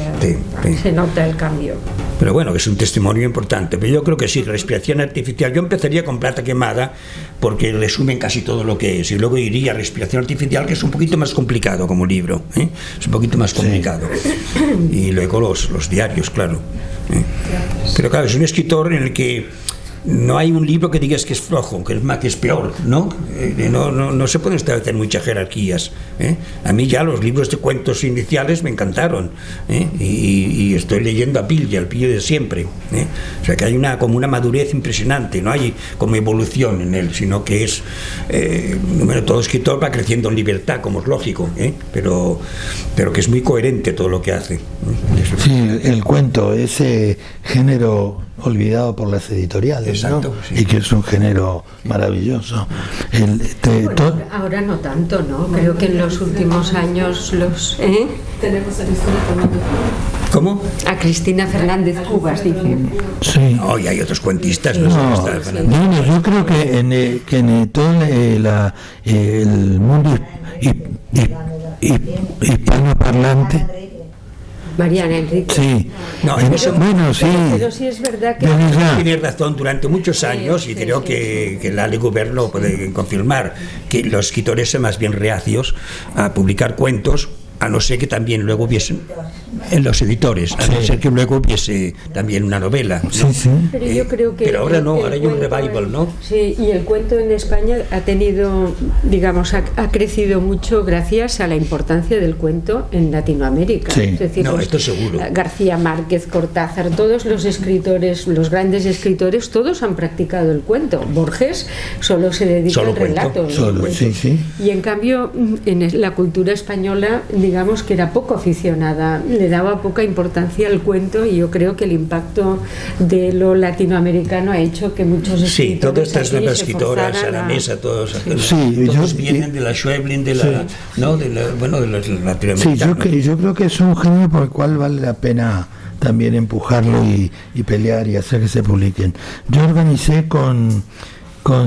se nota el cambio. Pero bueno, es un testimonio importante. Pero yo creo que sí, respiración artificial. Yo empezaría con Plata Quemada porque resumen casi todo lo que es, y luego iría a respiración artificial, que es un poquito más complicado como libro, ¿eh? Es un poquito más complicado. Y luego los diarios, claro. Pero claro, es un escritor en el que no hay un libro que digas que es flojo, que es peor, ¿no? No se pueden establecer muchas jerarquías, ¿eh? A mí ya los libros de cuentos iniciales me encantaron, ¿eh? Y estoy leyendo a Piglia, el Piglia de siempre, ¿eh? O sea que hay como una madurez impresionante, no hay como evolución en él, sino que es todo escritor va creciendo en libertad, como es lógico, ¿eh? Pero que es muy coherente todo lo que hace, ¿eh? Sí, el cuento, ese género olvidado por las editoriales. Exacto, ¿no? Sí. Y que es un género maravilloso. Ahora no tanto, ¿no? Creo que en los últimos años tenemos a Cristina Fernández. ¿Cómo? A Cristina Fernández Cubas, dicen. Sí. Oh, y hay otros cuentistas. No, yo creo que en todo el mundo hispanoparlante. Mariana Enrique. Sí. No, sí. Pero sí es verdad que... Tiene razón, durante muchos años, y creo que Lali Gubern lo puede confirmar, que los escritores son más bien reacios a publicar cuentos, a no ser que también luego hubiese en los editores, a no ser que luego hubiese también una novela, ¿no? Sí, sí. Pero yo creo que pero ahora no, ahora hay un cuento revival, ¿no? Sí, y el cuento en España ha tenido, digamos, ha crecido mucho gracias a la importancia del cuento en Latinoamérica. Sí. Es decir, No, esto seguro. García Márquez, Cortázar, todos los escritores, los grandes escritores, todos han practicado el cuento. Borges solo se dedica Solo al cuento. relato. Solo, sí, sí. Y en cambio, en la cultura española, digamos que era poco aficionada, le daba poca importancia al cuento, y yo creo que el impacto de lo latinoamericano ha hecho que muchos Sí, escritores todas estas aquí nuevas se escritoras, forzaran a la mesa, todos, Sí, todos yo- vienen de la Schweblin, de la, Sí. ¿no? De la, bueno, de los Sí, latinoamericanos. yo creo que es un género por el cual vale la pena también empujarlo y pelear y hacer que se publiquen. Yo organicé con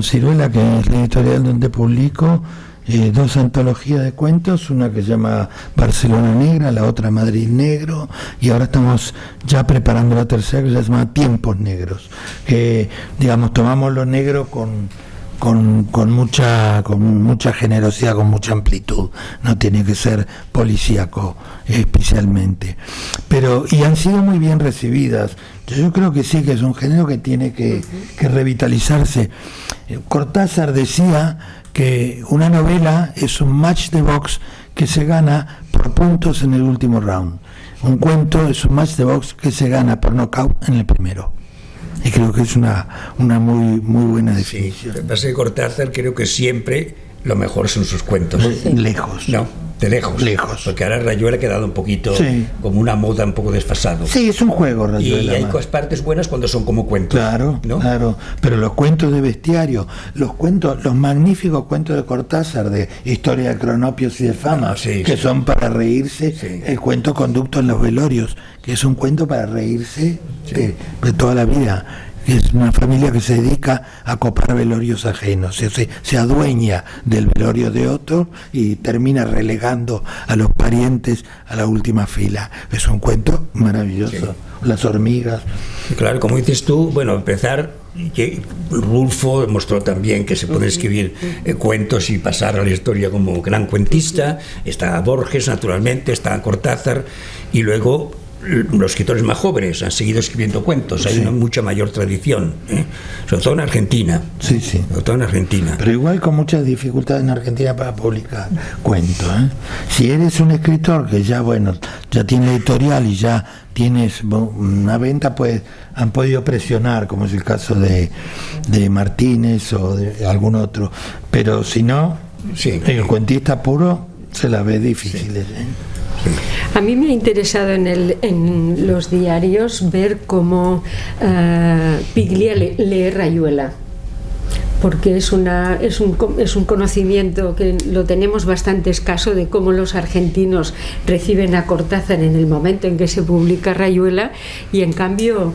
Ciruela, que es la editorial donde publico, 2 antologías de cuentos, una que se llama Barcelona Negra, la otra Madrid Negro, y ahora estamos ya preparando la tercera, que se llama Tiempos Negros. Digamos, tomamos lo negro con mucha generosidad, con mucha amplitud, no tiene que ser policíaco especialmente, y han sido muy bien recibidas. Yo creo que sí, que es un género que tiene que revitalizarse. Cortázar decía que una novela es un match de box que se gana por puntos en el último round. Un cuento es un match de box que se gana por knockout en el primero. Y creo que es una muy buena Sí, definición. lo que pasa es que Cortázar creo que siempre lo mejor son sus cuentos. Lejos. No, de lejos. Lejos. Porque ahora Rayuela ha quedado un poquito Sí. como una moda un poco desfasado. Sí, es un juego, Y Rayuela, hay más. partes buenas cuando son como cuentos. Claro, ¿no? claro. Pero los cuentos de bestiario, los magníficos cuentos de Cortázar, de Historia de Cronopios y de Fama, Ah, sí, que sí. son para reírse, Sí. el cuento Conducto en los velorios, que es un cuento para reírse de toda la vida. Es una familia que se dedica a copar velorios ajenos, se adueña del velorio de otro y termina relegando a los parientes a la última fila. Es un cuento maravilloso. Las hormigas. Y claro, como dices tú, bueno, empezar, que Rulfo demostró también que se puede escribir cuentos y pasar a la historia como gran cuentista. Está Borges, naturalmente, está Cortázar, y luego los escritores más jóvenes han seguido escribiendo cuentos. Hay Sí. una mucha mayor tradición, sobre todo en Argentina. Sí, sí. Sobre todo en Argentina. Pero igual con muchas dificultades en Argentina para publicar cuentos. Si eres un escritor que ya tiene editorial y ya tienes una venta, pues han podido presionar, como es el caso de Martínez o de algún otro. Pero si no, Sí. el cuentista puro se la ve difícil. A mí me ha interesado en los diarios ver cómo Piglia lee Rayuela, porque es un conocimiento que lo tenemos bastante escaso de cómo los argentinos reciben a Cortázar en el momento en que se publica Rayuela, y en cambio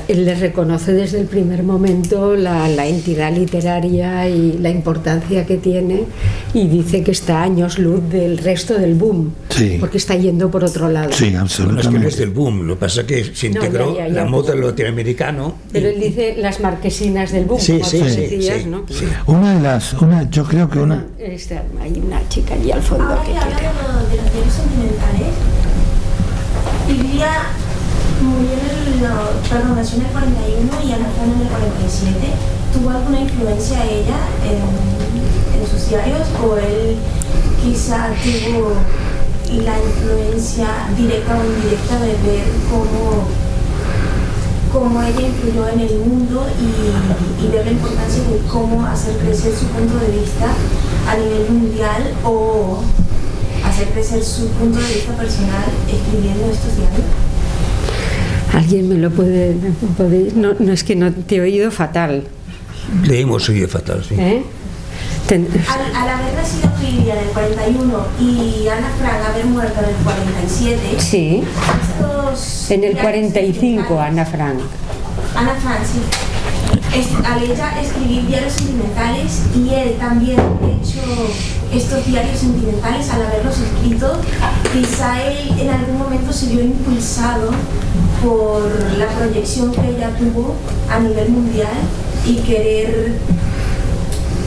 él le reconoce desde el primer momento la entidad literaria y la importancia que tiene, y dice que está a años luz del resto del boom, Sí. porque está yendo por otro lado. Sí, Bueno, es que no es absolutamente. del boom, lo que pasa es que se integró ya. la moda latinoamericano. Pero él dice las marquesinas del boom, Sí, como sí, tú sí, decías, sí, ¿no? sí. Yo creo que una... Hay una chica allí al fondo Ahora que que quiere. hablando de los diarios sentimentales, Piglia murió nació en el 41 y Ana Frank en el 47. ¿Tuvo alguna influencia ella en sus diarios, o él quizá tuvo la influencia directa o indirecta de ver cómo ella influyó en el mundo y ver la importancia de cómo hacer crecer su punto de vista a nivel mundial, o hacer crecer su punto de vista personal escribiendo estos diarios? ¿Alguien me lo puede...? No, es que no te he oído fatal. Le hemos oído fatal, sí. ¿Eh? Al haber nacido Piglia en el 41 y Ana Frank haber muerto en el 47, Sí, estos en el diarios 45, sentimentales- Ana Frank. Ana Frank, sí. Al ella escribir diarios sentimentales, y él también hecho estos diarios sentimentales, al haberlos escrito, quizá él en algún momento se vio impulsado por la proyección que ella tuvo a nivel mundial y querer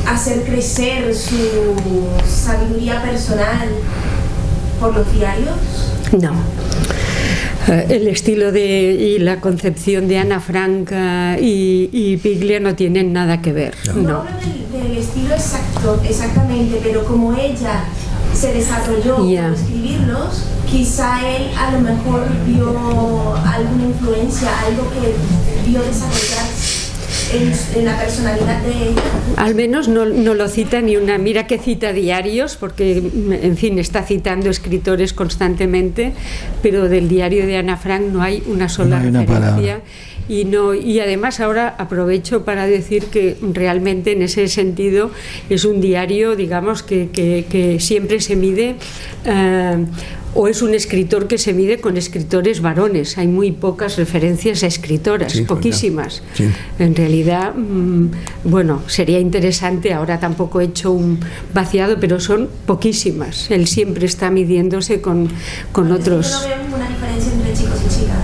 hacer crecer su sabiduría personal por los diarios? No. El estilo y la concepción de Ana Frank y Piglia no tienen nada que ver. No hablo del estilo exactamente, pero como ella se desarrolló para escribirlos, quizá él a lo mejor vio alguna influencia, algo que vio desarrollarse en la personalidad de ella. Al menos no lo cita ni una. Mira que cita diarios, porque en fin está citando escritores constantemente, pero del diario de Ana Frank no hay una sola referencia. Y además ahora aprovecho para decir que realmente en ese sentido es un diario, digamos, que siempre se mide, o es un escritor que se mide con escritores varones. Hay muy pocas referencias a escritoras, poquísimas. Sí. En realidad, bueno, sería interesante, ahora tampoco he hecho un vaciado, pero son poquísimas. Él siempre está midiéndose con otros. Yo no veo ninguna diferencia entre chicos y chicas.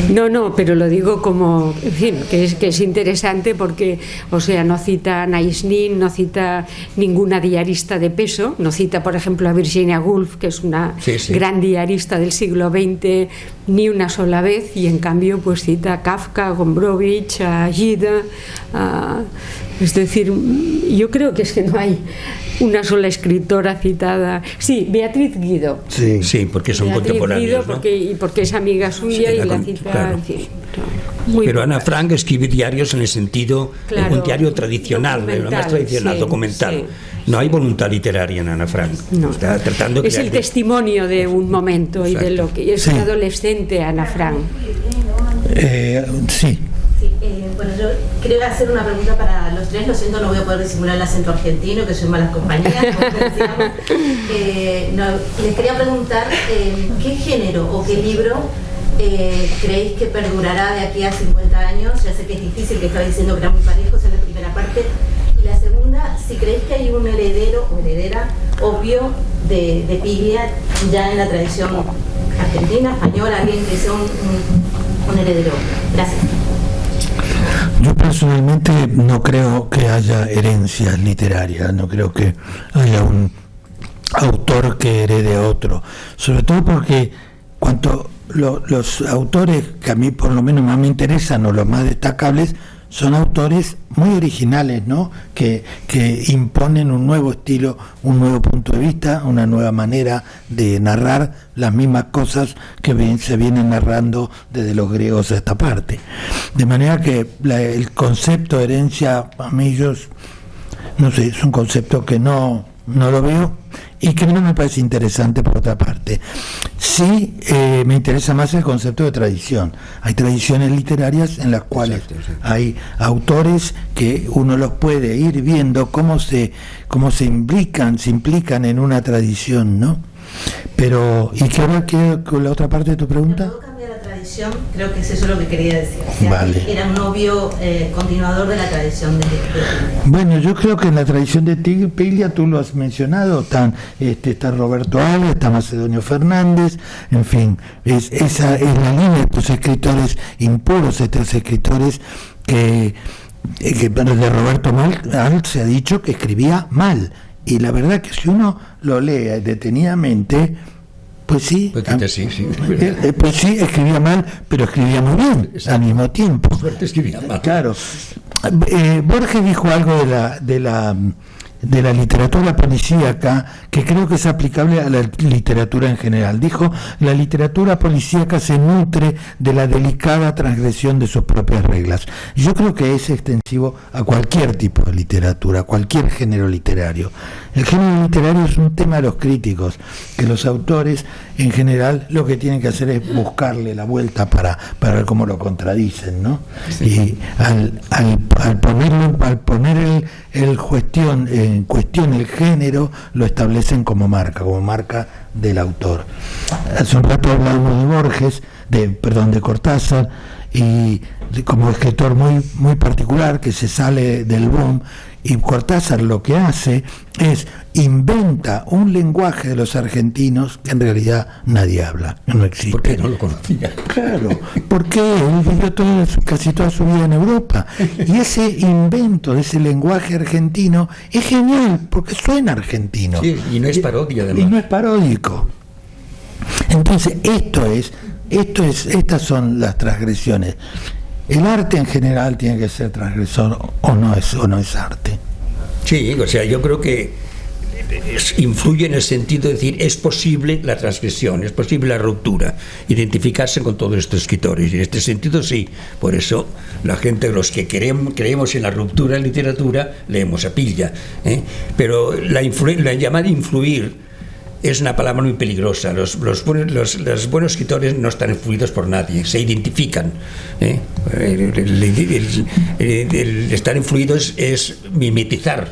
No, pero lo digo como, en fin, que es interesante porque, o sea, no cita a Anais Nin, no cita ninguna diarista de peso, no cita, por ejemplo, a Virginia Woolf, que es una gran diarista del siglo XX, ni una sola vez, y en cambio pues cita a Kafka, a Gombrowicz, a Gide, es decir, yo creo que es que no hay una sola escritora citada. Sí, Beatriz Guido. Sí, porque son Beatriz contemporáneos, Guido, ¿no? porque es amiga suya y la cita. Claro. En fin, pero Ana Frank escribe diarios en el sentido de un diario tradicional, lo más tradicional, documental. Sí, no hay voluntad literaria en Ana Frank. No. Está tratando de es el testimonio de un momento. Exacto. Y de lo que es una adolescente Ana Frank. Sí. Bueno, yo quería hacer una pregunta para los tres. Lo siento, no voy a poder disimular el acento argentino, que soy malas compañías. Les quería preguntar qué género o qué libro creéis que perdurará de aquí a 50 años. Ya sé que es difícil, que estaba diciendo que eran muy parejos en la primera parte. Y la segunda, si creéis que hay un heredero o heredera obvio de Piglia ya en la tradición argentina, española, alguien que sea un heredero. Gracias. Yo personalmente no creo que haya herencias literarias, no creo que haya un autor que herede a otro, sobre todo porque cuanto los autores que a mí por lo menos más me interesan o los más destacables son autores muy originales, ¿no? Que imponen un nuevo estilo, un nuevo punto de vista, una nueva manera de narrar las mismas cosas que se vienen narrando desde los griegos a esta parte. De manera que el concepto de herencia, a mí no sé, es un concepto que no lo veo y que no me parece interesante por otra parte. Sí, me interesa más el concepto de tradición. Hay tradiciones literarias en las cuales hay autores que uno los puede ir viendo cómo se implican en una tradición, ¿no? Pero, ¿y qué ahora con la otra parte de tu pregunta? ¿Puedo cambiar la tradición? Creo que es eso lo que quería decir. O sea, vale. Era un obvio continuador de la tradición de Piglia. Bueno, yo creo que en la tradición de Piglia, tú lo has mencionado, está Roberto Alves, está Macedonio Fernández, en fin, esa es la línea de estos escritores impuros, estos escritores que de Roberto Alves se ha dicho que escribía mal. Y la verdad que si uno lo lee detenidamente, pues sí, pues sí, escribía mal, pero escribía muy bien. Exacto. Al mismo tiempo. Suerte escribía mal. Claro. Borges dijo algo de la literatura policíaca que creo que es aplicable a la literatura en general. Dijo: la literatura policíaca se nutre de la delicada transgresión de sus propias reglas. Yo creo que es extensivo a cualquier tipo de literatura, a cualquier género literario. El género literario es un tema de los críticos, que los autores en general lo que tienen que hacer es buscarle la vuelta para ver cómo lo contradicen, ¿no? Sí. Y al poner en cuestión el género, lo establecen como marca del autor. Hace un rato hablábamos de Borges, de Cortázar, y como escritor muy particular que se sale del boom Y Cortázar lo que hace es inventa un lenguaje de los argentinos que en realidad nadie habla, no existe. ¿Por qué no lo conocía? Claro, porque él vivió casi toda su vida en Europa. Y ese invento de ese lenguaje argentino es genial, porque suena argentino. Sí, y no es parodia, además. Y no es paródico. Entonces, estas son las transgresiones. El arte en general tiene que ser transgresor o no es arte. Sí, o sea, yo creo que influye en el sentido de decir, es posible la transgresión, es posible la ruptura, identificarse con todos estos escritores. Y en este sentido sí, por eso la gente, los que creemos en la ruptura en literatura, leemos a Piglia, ¿eh? Pero la llamada influir es una palabra muy peligrosa. Los buenos escritores no están influidos por nadie, se identifican, ¿eh? El estar influidos es mimetizar,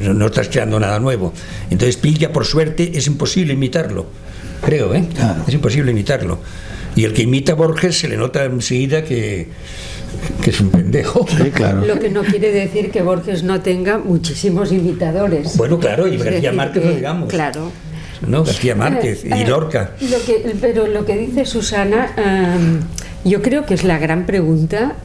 no estás creando nada nuevo. Entonces Piglia, por suerte, es imposible imitarlo, creo, ¿eh? Claro. Es imposible imitarlo. Y el que imita a Borges se le nota enseguida que es un pendejo. Sí, claro. Lo que no quiere decir que Borges no tenga muchísimos imitadores. Bueno, claro, y García Márquez lo digamos. Claro. ¿No? García Márquez y Lorca. Pero lo que dice Susana, yo creo que es la gran pregunta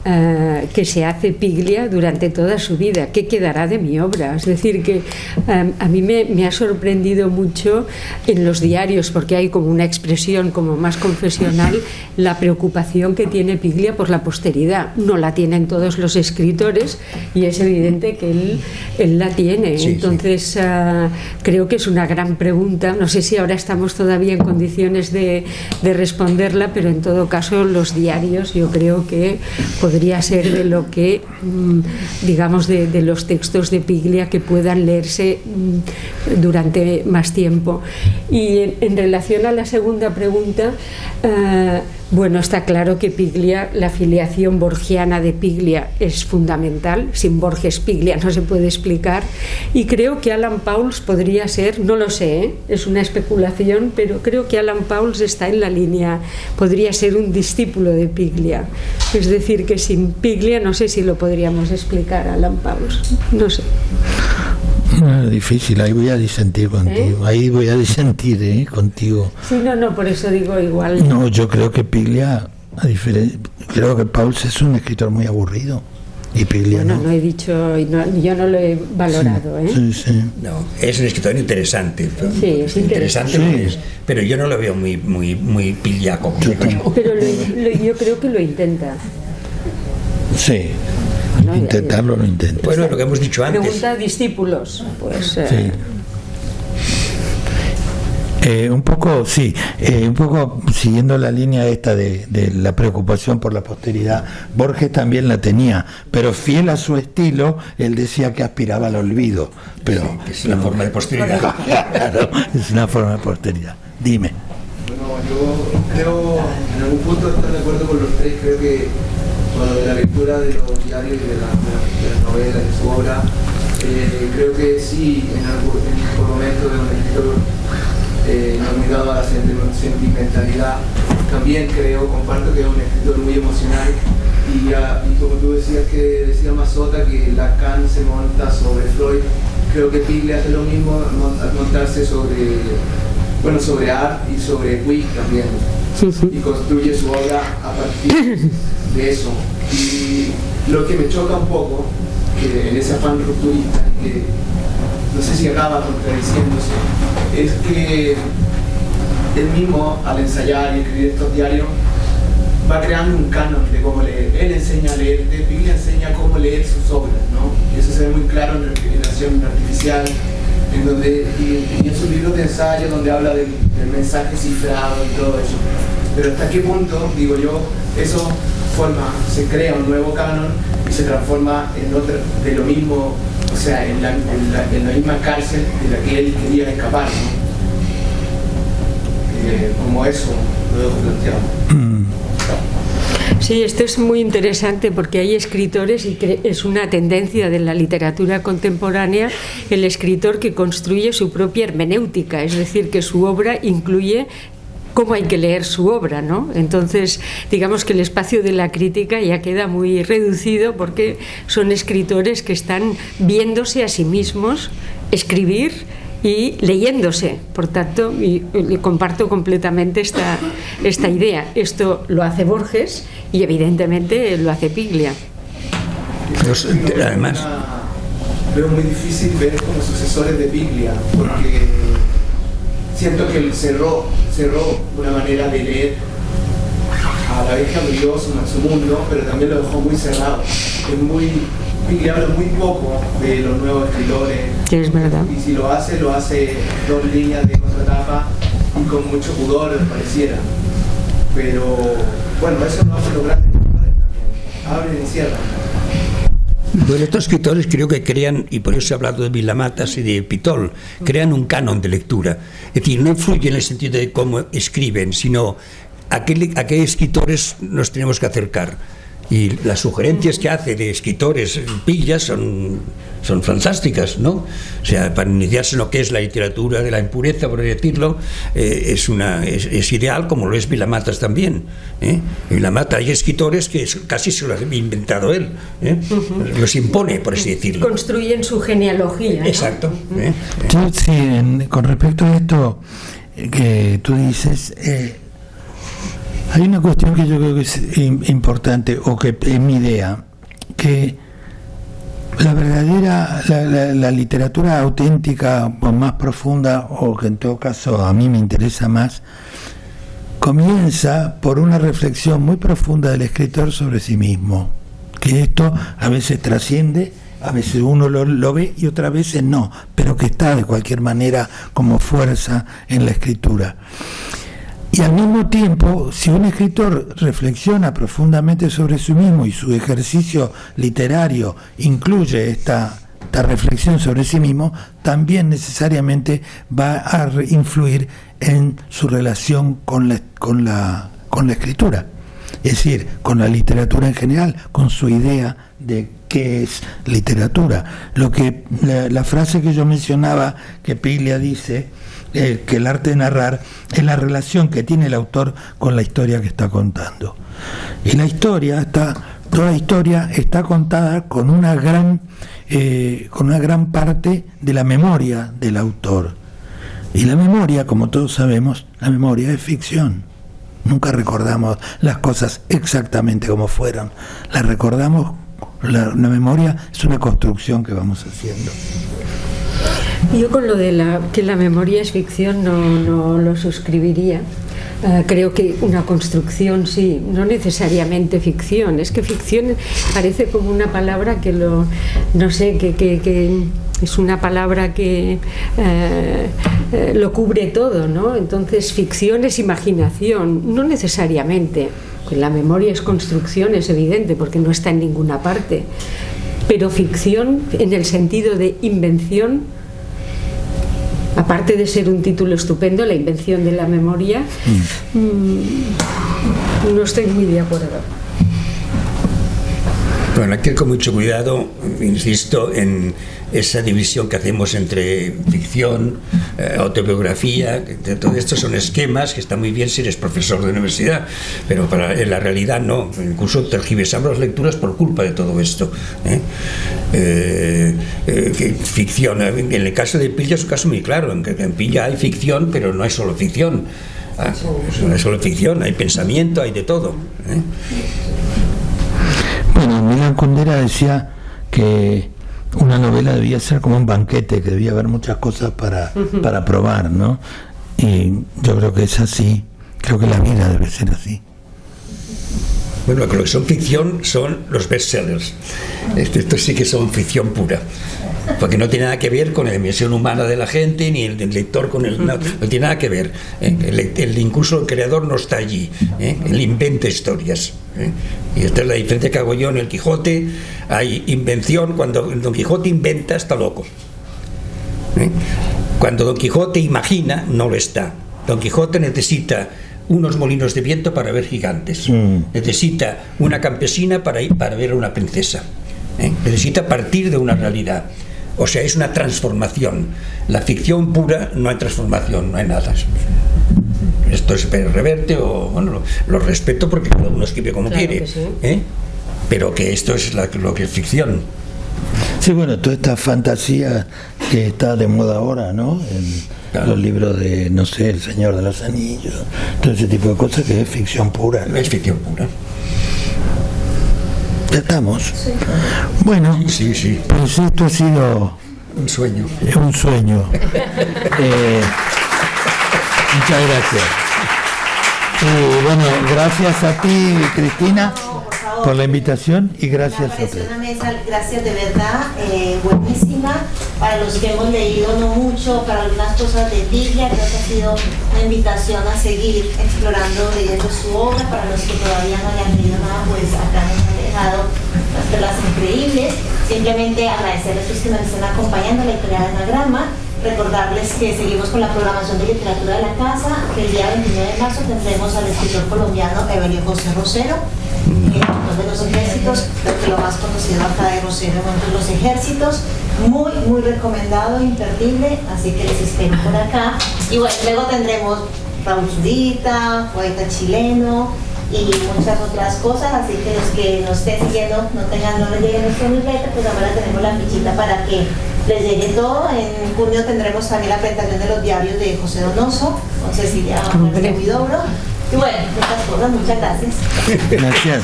que se hace Piglia durante toda su vida. ¿Qué quedará de mi obra? Es decir, que a mí me ha sorprendido mucho en los diarios, porque hay como una expresión como más confesional, la preocupación que tiene Piglia por la posteridad. No la tienen todos los escritores y es evidente que él la tiene. Sí, entonces, sí. Creo que es una gran pregunta. No sé si ahora estamos todavía en condiciones de responderla, pero en todo caso los diarios yo creo que podría ser de lo que, digamos, de los textos de Piglia que puedan leerse durante más tiempo. Y en relación a la segunda pregunta, bueno, está claro que Piglia, la filiación borgiana de Piglia es fundamental. Sin Borges, Piglia no se puede explicar. Y creo que Alan Pauls podría ser, no lo sé, ¿eh? Es una especulación, pero creo que Alan Pauls está en la línea, podría ser un discípulo de Piglia. Es decir, que sin Piglia no sé si lo podríamos explicar a Alan Pauls. No sé. Es difícil, ahí voy a disentir contigo. Ahí voy a disentir contigo. Sí, no, por eso digo igual. No, yo creo que Piglia, creo que Pauls es un escritor muy aburrido. Y Piglia bueno, no he dicho, yo no lo he valorado, sí, sí. No, es un escritor interesante. Sí, es interesante. Sí. Pero yo no lo veo muy pigliaco. Pero yo creo que lo intenta. Sí. No, Intentarlo lo intenta. Bueno, lo que hemos dicho antes. Pregunta a discípulos. Pues, sí. Un poco siguiendo la línea esta de la preocupación por la posteridad, Borges también la tenía, pero fiel a su estilo, él decía que aspiraba al olvido. Pero sí, es una forma de posteridad. Claro, es una forma de posteridad. Dime. Bueno, yo creo, en algún punto estoy de acuerdo con los tres. Creo que de la lectura de los diarios y de las novelas, de su obra, creo que sí, en algún momento de un escritor no muy dado a la sentimentalidad. También comparto que es un escritor muy emocional y como tú decías, que decía Mazzotta que Lacan se monta sobre Freud, creo que Piglia hace lo mismo al montarse sobre Art y sobre Puig también, y construye su obra a partir de eso. Y lo que me choca un poco, que en ese afán rupturista, que no sé si acaba contradiciéndose, es que él mismo, al ensayar y escribir estos diarios, va creando un canon de cómo leer. Él enseña a leer, Piglia enseña cómo leer sus obras, ¿no? Y eso se ve muy claro en la Generación Artificial, y en sus libros de ensayo, donde habla del mensaje cifrado y todo eso. Pero hasta qué punto, digo yo, eso se crea un nuevo canon y se transforma en otro de lo mismo, o sea, en la misma cárcel de la que él quería escapar, ¿no? Como eso lo dejo planteado. Sí, esto es muy interesante porque hay escritores, y es una tendencia de la literatura contemporánea, el escritor que construye su propia hermenéutica, es decir, que su obra incluye cómo hay que leer su obra, ¿no? Entonces, digamos que el espacio de la crítica ya queda muy reducido porque son escritores que están viéndose a sí mismos escribir y leyéndose. Por tanto, comparto completamente esta idea. Esto lo hace Borges y evidentemente lo hace Piglia. Además, veo muy difícil ver como sucesores de Piglia, porque siento que él cerró una manera de leer, a la vez que abrió su mundo, pero también lo dejó muy cerrado. Piglia habla muy poco de los nuevos escritores. Es verdad. Y si lo hace 2 líneas de contratapa y con mucho pudor, pareciera. Pero bueno, eso no hace los grandes escritores también. Abren y cierran. Bueno, estos escritores creo que crean, y por eso he hablado de Vilamatas y de Pitol, crean un canon de lectura. Es decir, no influye en el sentido de cómo escriben, sino a qué escritores nos tenemos que acercar. Y las sugerencias que hace de escritores Piglia son fantásticas, ¿no? O sea, para iniciarse en lo que es la literatura de la impureza, por decirlo, es ideal, como lo es Vilamatas también. Vilamatas, hay escritores que casi se lo ha inventado él, los impone, por así decirlo. Construyen su genealogía, ¿no? Exacto. Sí, con respecto a esto que tú dices, hay una cuestión que yo creo que es importante, o que es mi idea, que la verdadera, la literatura auténtica o más profunda, o que en todo caso a mí me interesa más, comienza por una reflexión muy profunda del escritor sobre sí mismo, que esto a veces trasciende, a veces uno lo ve y otras veces no, pero que está de cualquier manera como fuerza en la escritura. Y al mismo tiempo, si un escritor reflexiona profundamente sobre sí mismo y su ejercicio literario incluye esta reflexión sobre sí mismo, también necesariamente va a influir en su relación con la escritura, es decir, con la literatura en general, con su idea de qué es literatura. La frase que yo mencionaba, que Piglia dice, que el arte de narrar es la relación que tiene el autor con la historia que está contando. Y toda historia está contada con una gran parte de la memoria del autor. Y la memoria, como todos sabemos, la memoria es ficción. Nunca recordamos las cosas exactamente como fueron. Las recordamos, la memoria es una construcción que vamos haciendo. Yo con lo de que la memoria es ficción no lo suscribiría. Creo que una construcción sí, no necesariamente ficción. Es que ficción parece como una palabra que no sé, que es una palabra que lo cubre todo, ¿no? Entonces ficción es imaginación, no necesariamente. La memoria es construcción, es evidente, porque no está en ninguna parte. Pero ficción en el sentido de invención, aparte de ser un título estupendo, la invención de la memoria, no estoy muy de acuerdo. Bueno, hay que ir con mucho cuidado, insisto, en esa división que hacemos entre ficción, autobiografía. Todo esto son esquemas que están muy bien si eres profesor de universidad, pero en la realidad no. Incluso tergiversamos las lecturas por culpa de todo esto. Ficción, en el caso de Piglia es un caso muy claro. En Piglia hay ficción, pero no hay solo ficción. No hay solo ficción, hay pensamiento, hay de todo. Bueno, Milan Kundera decía que una novela debía ser como un banquete, que debía haber muchas cosas para probar, ¿no? Y yo creo que es así, creo que la vida debe ser así. Bueno, lo que son ficción son los bestsellers. Estos sí que son ficción pura, porque no tiene nada que ver con la dimensión humana de la gente, ni el lector con el... No tiene nada que ver. Incluso el creador no está allí. Él inventa historias. Y esta es la diferencia que hago yo en el Quijote. Hay invención. Cuando Don Quijote inventa, está loco. Cuando Don Quijote imagina, no lo está. Don Quijote necesita unos molinos de viento para ver gigantes. Necesita una campesina para ver a una princesa. Necesita partir de una realidad. O sea, es una transformación. La ficción pura no hay transformación, no hay nada. esto es Pérez Reverte, o bueno, lo respeto porque cada uno escribe como Claro quiere, que sí. pero que esto es lo que es ficción. Sí, bueno, toda esta fantasía que está de moda ahora, ¿no? Claro. Los libros de, no sé, El Señor de los Anillos, todo ese tipo de cosas que es ficción pura. Es ficción pura. Ya estamos. Bueno, Sí. pues esto ha sido Un sueño. un sueño. Muchas gracias. Y bueno, gracias a ti, Cristina, por la invitación y gracias a Es ustedes. una mesa, gracias de verdad, buenísima. Para los que hemos leído no mucho, para algunas cosas de Biblia, creo que ha sido una invitación a seguir explorando, leyendo su obra. Para los que todavía no hayan leído nada, pues acá nos han dejado unas perlas increíbles. Simplemente agradecerles pues, que nos estén acompañando en la editorial Anagrama. Recordarles que seguimos con la programación de literatura de la casa, que el día 29 de marzo tendremos al escritor colombiano Evelio José Rosero, de los ejércitos, creo que lo más conocido acá de Rosero entre los ejércitos, muy recomendado, imperdible, así que les espero por acá. Y bueno, luego tendremos Raúl Zurita, poeta chileno y muchas otras cosas, así que los que nos estén siguiendo no les lleguen nuestra newsletter, pues ahora tenemos la fichita para que les llegue todo. En junio tendremos también la presentación de los diarios de José Donoso, con Cecilia Huidobro. Y bueno, muchas cosas, muchas gracias. Gracias.